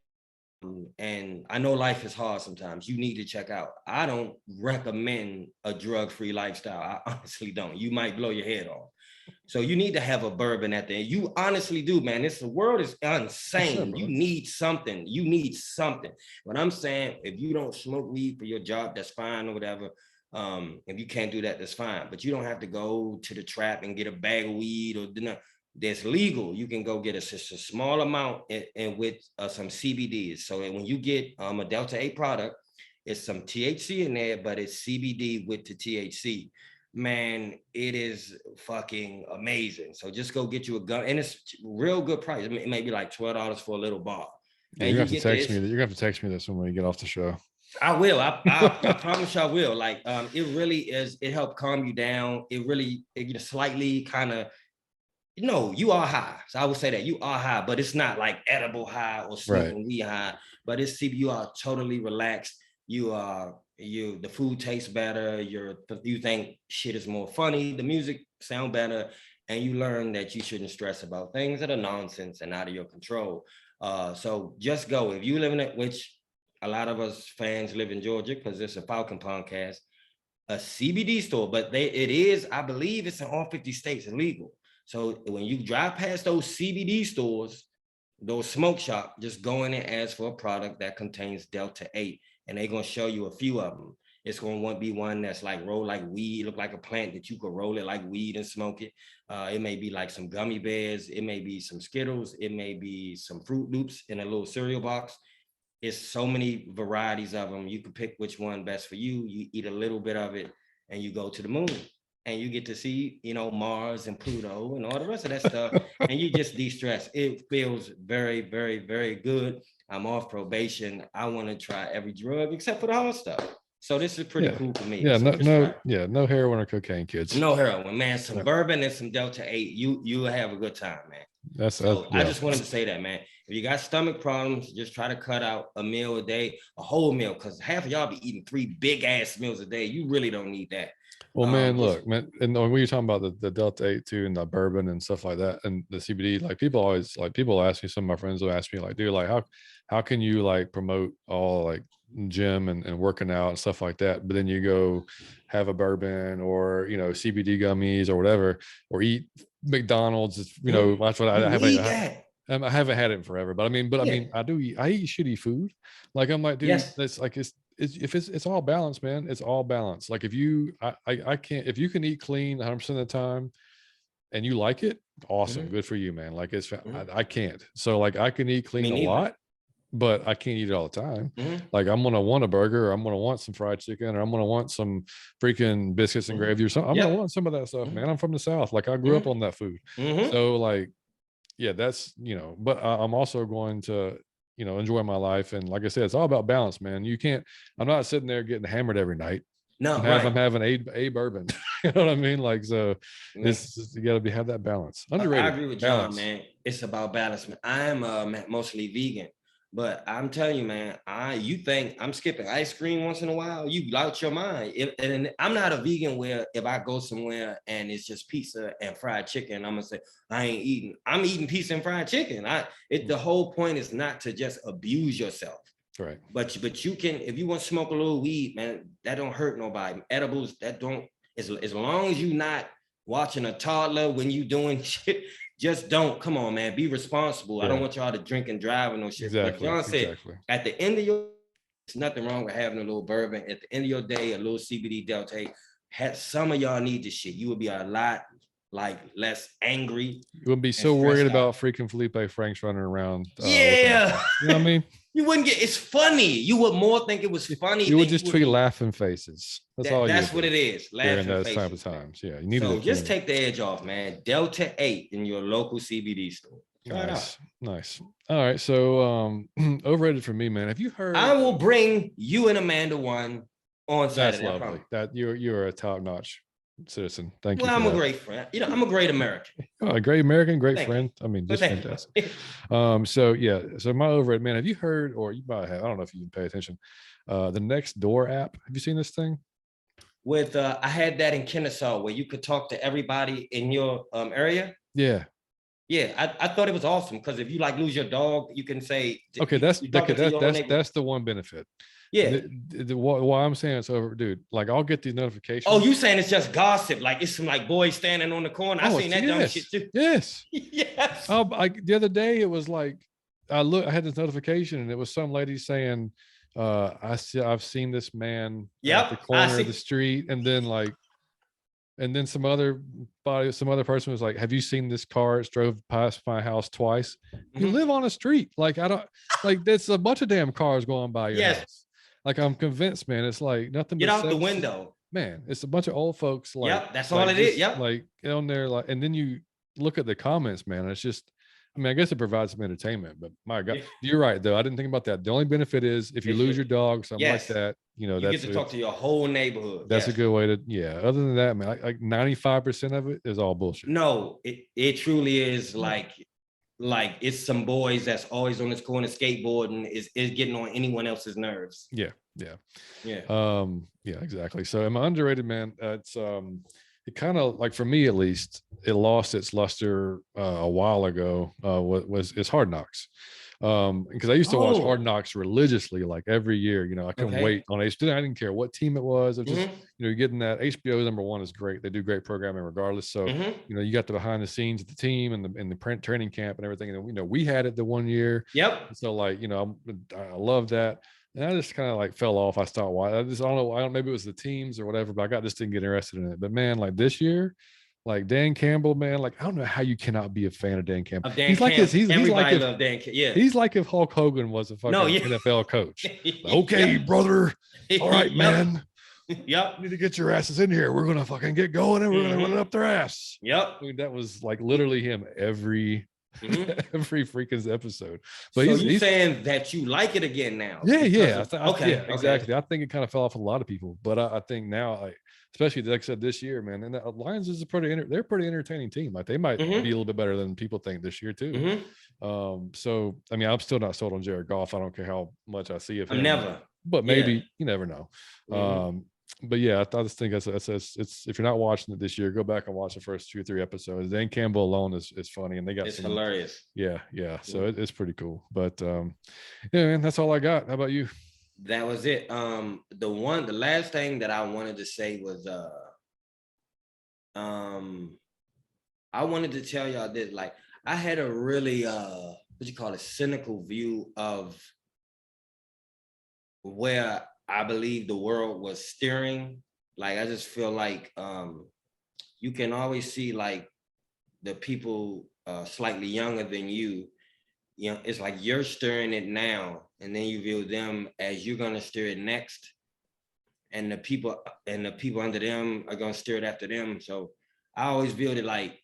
Speaker 2: And I know life is hard sometimes. You need to check out. I don't recommend a drug-free lifestyle. I honestly don't. You might blow your head off. So you need to have a bourbon at the end. You honestly do, man. The world is insane. Sure, you need something. You need something. What I'm saying, if you don't smoke weed for your job, that's fine or whatever. If you can't do that, that's fine. But you don't have to go to the trap and get a bag of weed or that's legal. You can go get a small amount and with some CBDs. So when you get a Delta 8 product, it's some THC in there, but it's CBD with the THC. Man, it is fucking amazing. So just go get you a gun, and it's real good price. It may be like $12 for a little bar.
Speaker 1: Yeah, you have to text me. You're gonna have to text me this when we get off the show.
Speaker 2: I will. I promise I will. Like, it really is. It helped calm you down. It really, slightly kind of. You are high. So I would say that you are high, but it's not like edible high or smoking weed high. But you are totally relaxed. The food tastes better. You think shit is more funny. The music sound better, and you learn that you shouldn't stress about things that are nonsense and out of your control. So just go. If you live in it, which a lot of us fans live in Georgia because it's a Falcon podcast, a CBD store, but I believe it's in all 50 states illegal. So when you drive past those CBD stores, those smoke shops, just go in and ask for a product that contains Delta 8, and they're going to show you a few of them. It's going to be one that's like roll like weed, look like a plant that you could roll it like weed and smoke it. It may be like some gummy bears. It may be some Skittles. It may be some Fruit Loops in a little cereal box. It's so many varieties of them. You can pick which one best for you. You eat a little bit of it and you go to the moon. And you get to see, Mars and Pluto and all the rest of that stuff. And you just de-stress. It feels very, very, very good. I'm off probation. I want to try every drug except for the hard stuff. So this is pretty cool for me.
Speaker 1: Yeah, no heroin or cocaine, kids.
Speaker 2: No heroin, man. Some bourbon and some Delta 8. You have a good time, man. I just wanted to say that, man. If you got stomach problems, just try to cut out a meal a day, a whole meal, because half of y'all be eating 3 big ass meals a day. You really don't need that.
Speaker 1: Well, man, look, man, and when you're talking about the Delta 8 too, and the bourbon and stuff like that, and the CBD, like people ask me, some of my friends will ask me, like, dude, like how can you like promote all like gym and working out and stuff like that, but then you go have a bourbon or CBD gummies or whatever, or eat McDonald's. That's what I haven't had it in forever, but I mean, I eat shitty food. Like I'm like, dude, that's like it's all balanced, man. It's all balanced. Like if you can eat clean 100% of the time and you like it, awesome, good for you, man. Like I can't. So like I can eat clean a lot, but I can't eat it all the time. Like I'm gonna want a burger, or I'm gonna want some fried chicken, or I'm gonna want some freaking biscuits and gravy or something. I'm gonna want some of that stuff, man. I'm from the South. Like I grew up on that food. So like, yeah, that's but I'm also going to enjoy my life. And like I said, it's all about balance, man. I'm not sitting there getting hammered every night. No, I'm having a bourbon. You know what I mean? Like, so you got to have that balance. Underrated.
Speaker 2: I agree with John, man. It's about balance, man. I am mostly vegan, but I'm telling you, man, you think I'm skipping ice cream once in a while, you out your mind. And I'm not a vegan where if I go somewhere and it's just pizza and fried chicken, I'm gonna say I ain't eating. I'm eating pizza and fried chicken. The whole point is not to just abuse yourself.
Speaker 1: Right.
Speaker 2: But you can, if you want to smoke a little weed, man, that don't hurt nobody. Edibles, that don't, as long as you're not watching a toddler when you doing shit, just don't. Come on, man, be responsible. Yeah. I don't want y'all to drink and drive and no shit.
Speaker 1: Exactly.
Speaker 2: But John said, at the end of your nothing wrong with having a little bourbon. At the end of your day, a little CBD Delta. Some of y'all need this shit. You would be a lot like less angry.
Speaker 1: You wouldn't be so worried about freaking Felipe Franks running around.
Speaker 2: Yeah.
Speaker 1: You know what I mean?
Speaker 2: You wouldn't get, it's funny. You would more think it was funny.
Speaker 1: You would just tweet laughing faces.
Speaker 2: That's what it is.
Speaker 1: Laughing faces. Type of times. Yeah. You need
Speaker 2: so just take the edge off, man. Delta 8 in your local CBD store.
Speaker 1: Nice. All right. So overrated for me, man. Have you heard?
Speaker 2: I will bring you and Amanda one on Saturday.
Speaker 1: That's lovely. That you're a top-notch citizen. Thank you.
Speaker 2: Well, I'm a great friend. You know, I'm a great American.
Speaker 1: A great American, great friend. I mean, just fantastic. So my overrated, man. Have you heard, or you might have, I don't know if you can pay attention. The Next Door app. Have you seen this thing?
Speaker 2: With I had that in Kennesaw where you could talk to everybody in your area.
Speaker 1: Yeah.
Speaker 2: Yeah, I thought it was awesome because if you like lose your dog, you can say,
Speaker 1: okay, that's the one benefit.
Speaker 2: Yeah.
Speaker 1: Why I'm saying it's over, dude. Like I'll get these notifications.
Speaker 2: Oh, you saying it's just gossip? Like it's some like boys standing on the corner. I seen that dumb shit too.
Speaker 1: Yes.
Speaker 2: Yes.
Speaker 1: The other day it was like I had this notification and it was some lady saying, I've seen this man at the corner of the street, and then some other person was like, have you seen this car? It's drove past my house twice. You live on a street. Like, I don't like there's a bunch of damn cars going by your house. Like, I'm convinced, man. It's like nothing.
Speaker 2: Get out the window.
Speaker 1: Man, it's a bunch of old folks. Like,
Speaker 2: that's all it is. Yep.
Speaker 1: Like on there, like, and then you look at the comments, man. It's just, I mean, I guess it provides some entertainment, but my God, you're right though. I didn't think about that. The only benefit is if you lose your dog, something like that, you know,
Speaker 2: you get to talk to your whole neighborhood.
Speaker 1: That's a good way to, Other than that, man, like 95% of it is all bullshit.
Speaker 2: No, it truly is like it's some boys that's always on this corner skateboarding is getting on anyone else's nerves.
Speaker 1: Yeah, exactly. So am I underrated, man? It's it kind of, like, for me at least, it lost its luster a while ago. It's Hard Knocks. Because I used to watch Hard Knocks religiously, like every year. You know, I couldn't wait on HBO. I didn't care what team it was. It just, you know, getting that. HBO number one is great. They do great programming regardless. So, you know, you got the behind the scenes of the team and the print training camp and everything. And, you know, we had it the one year.
Speaker 2: Yep.
Speaker 1: So, like, you know, I love that. And I just kind of like fell off. I stopped watching. I don't know. Maybe it was the teams or whatever, but I just didn't get interested in it. But man, like this year, like Dan Campbell, man, like I don't know how you cannot be a fan of Dan Campbell. He's like he's like if Hulk Hogan was a fucking NFL coach. Okay, brother. All right, man.
Speaker 2: Yep.
Speaker 1: You need to get your asses in here. We're gonna fucking get going and we're gonna run it up their ass.
Speaker 2: Yep.
Speaker 1: I mean, that was like literally him every freaking episode. But
Speaker 2: so he's saying that you like it again now.
Speaker 1: Yeah. Exactly. I think it kind of fell off a lot of people, but I think now, like, especially like I said this year, man, and the Lions is they're a pretty entertaining team. Like they might be a little bit better than people think this year too. So I mean, I'm still not sold on Jared Goff. I don't care how much I see of him. But maybe you never know. But yeah, I just think it's if you're not watching it this year, go back and watch the first 2 or 3 episodes. Dan Campbell alone is funny, and they got some
Speaker 2: hilarious.
Speaker 1: Yeah. So it's pretty cool. But yeah, man, that's all I got. How about you?
Speaker 2: That was it. The last thing that I wanted to say was I wanted to tell y'all that, like, I had a really cynical view of where I believe the world was steering. Like, I just feel like you can always see, like, the people slightly younger than you. You know, it's like you're steering it now, and then you view them as you're gonna steer it next, and the people under them are gonna steer it after them. So I always viewed it like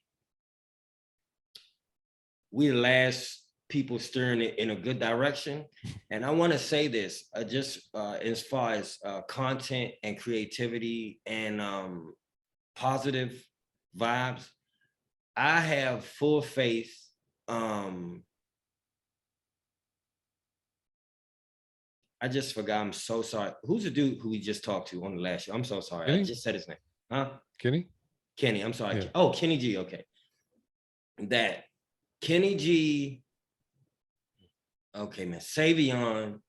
Speaker 2: we the last people steering it in a good direction. And I want to say this, just as far as content and creativity and positive vibes, I have full faith. I just forgot. I'm so sorry. Who's the dude who we just talked to on the last show? I'm so sorry. Kenny? I just said his name. Huh?
Speaker 1: Kenny?
Speaker 2: I'm sorry.
Speaker 1: Yeah.
Speaker 2: Oh, Kenny G. Okay. That Kenny G. Okay, man. Savion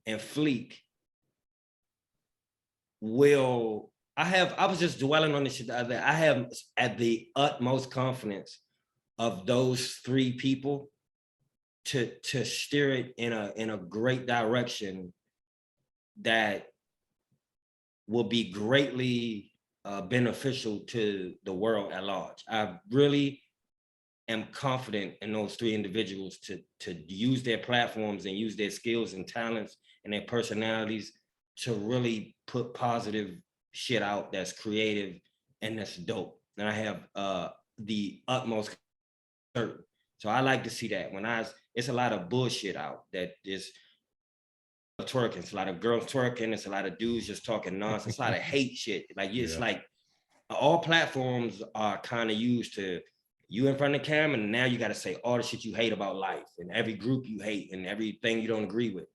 Speaker 2: and Fleek will. I was just dwelling on this shit the other day. I have at the utmost confidence of those 3 people to steer it in a great direction that will be greatly beneficial to the world at large. I really am confident in those three individuals to use their platforms and use their skills and talents and their personalities to really put positive shit out that's creative and that's dope. And I have the utmost certain. So I like to see that it's a lot of bullshit out that is twerking. It's a lot of girls twerking. It's a lot of dudes just talking nonsense. It's a lot of hate shit. Like it's like all platforms are kind of used to you in front of the camera, and now you got to say all the shit you hate about life and every group you hate and everything you don't agree with.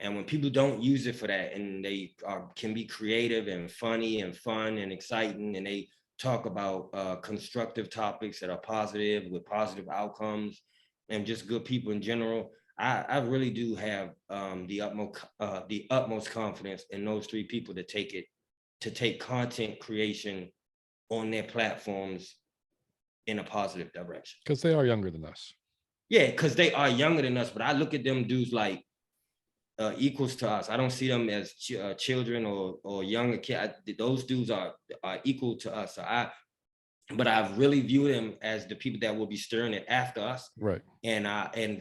Speaker 2: And when people don't use it for that, and they can be creative and funny and fun and exciting, and they talk about constructive topics that are positive with positive outcomes and just good people in general, I really do have the utmost confidence in those three people to take content creation on their platforms in a positive direction.
Speaker 1: Because they are younger than us.
Speaker 2: Yeah, because they are younger than us, but I look at them dudes like equals to us. I don't see them as children or younger kids. Those dudes are equal to us. But I really view them as the people that will be stirring it after us.
Speaker 1: Right.
Speaker 2: And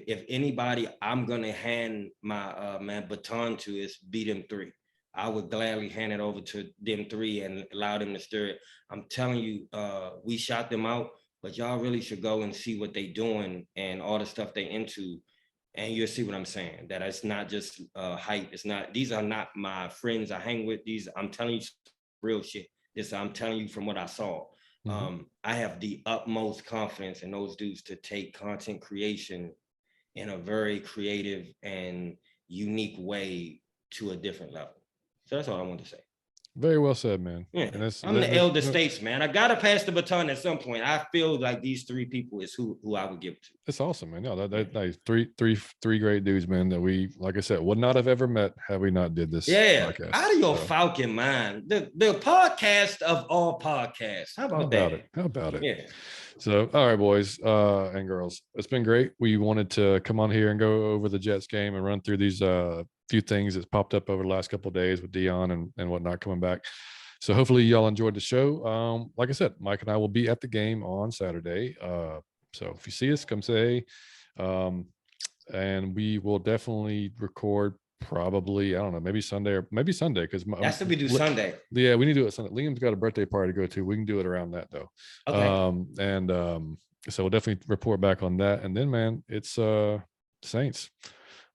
Speaker 2: if anybody I'm gonna hand my baton to is be them three. I would gladly hand it over to them three and allow them to stir it. I'm telling you, we shot them out, but y'all really should go and see what they doing and all the stuff they into. And you'll see what I'm saying, that it's not just hype. These are not my friends I hang with. I'm telling you real shit. I'm telling you from what I saw. Mm-hmm. I have the utmost confidence in those dudes to take content creation in a very creative and unique way to a different level. So that's all I wanted to say.
Speaker 1: Very well said, man.
Speaker 2: Yeah, I'm the elder statesman. I gotta pass the baton at some point. I feel like these three people is who I would give it to.
Speaker 1: It's awesome, man. No, that three great dudes, man, that we, like I said, would not have ever met had we not did this podcast.
Speaker 2: Out of your Falcon mind. The podcast of all podcasts. How about it? Yeah.
Speaker 1: So, all right, boys and girls, it's been great. We wanted to come on here and go over the Jets game and run through these few things that's popped up over the last couple of days with Dion and whatnot coming back. So hopefully y'all enjoyed the show. Like I said, Mike and I will be at the game on Saturday. So if you see us, come say. And we will definitely record probably, I don't know, maybe Sunday because
Speaker 2: that's what we do Sunday.
Speaker 1: Yeah, we need to do it Sunday. Liam's got a birthday party to go to. We can do it around that though. Okay. So we'll definitely report back on that. And then, man, it's Saints.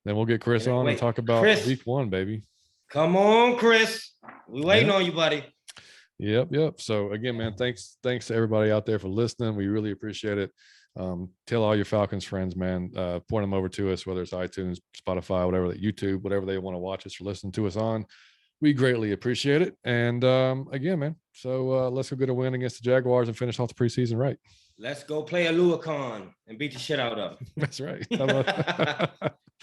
Speaker 1: Then we'll get Chris on and talk about week 1, baby.
Speaker 2: Come on, Chris. We waiting on you, buddy.
Speaker 1: Yep. So again, man, thanks to everybody out there for listening. We really appreciate it. Tell all your Falcons friends, man, point them over to us, whether it's iTunes, Spotify, whatever, YouTube, whatever they want to watch us or listen to us on. We greatly appreciate it. And again, man, so let's go get a win against the Jaguars and finish off the preseason right.
Speaker 2: Let's go play a Luacon and beat the shit out of them.
Speaker 1: That's right.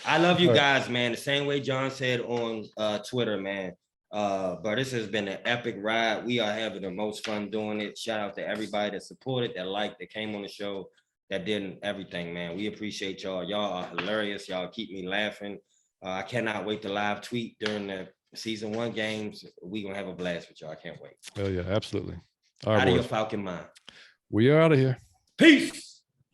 Speaker 2: I love you guys, man. The same way John said on Twitter, man. But this has been an epic ride. We are having the most fun doing it. Shout out to everybody that supported, that liked, that came on the show, that did everything, man. We appreciate y'all. Y'all are hilarious. Y'all keep me laughing. I cannot wait to live tweet during the season 1 games. We're going to have a blast with y'all. I can't wait.
Speaker 1: Oh, yeah, absolutely.
Speaker 2: All right, out of your Falcon mind.
Speaker 1: We are out of here.
Speaker 2: Peace.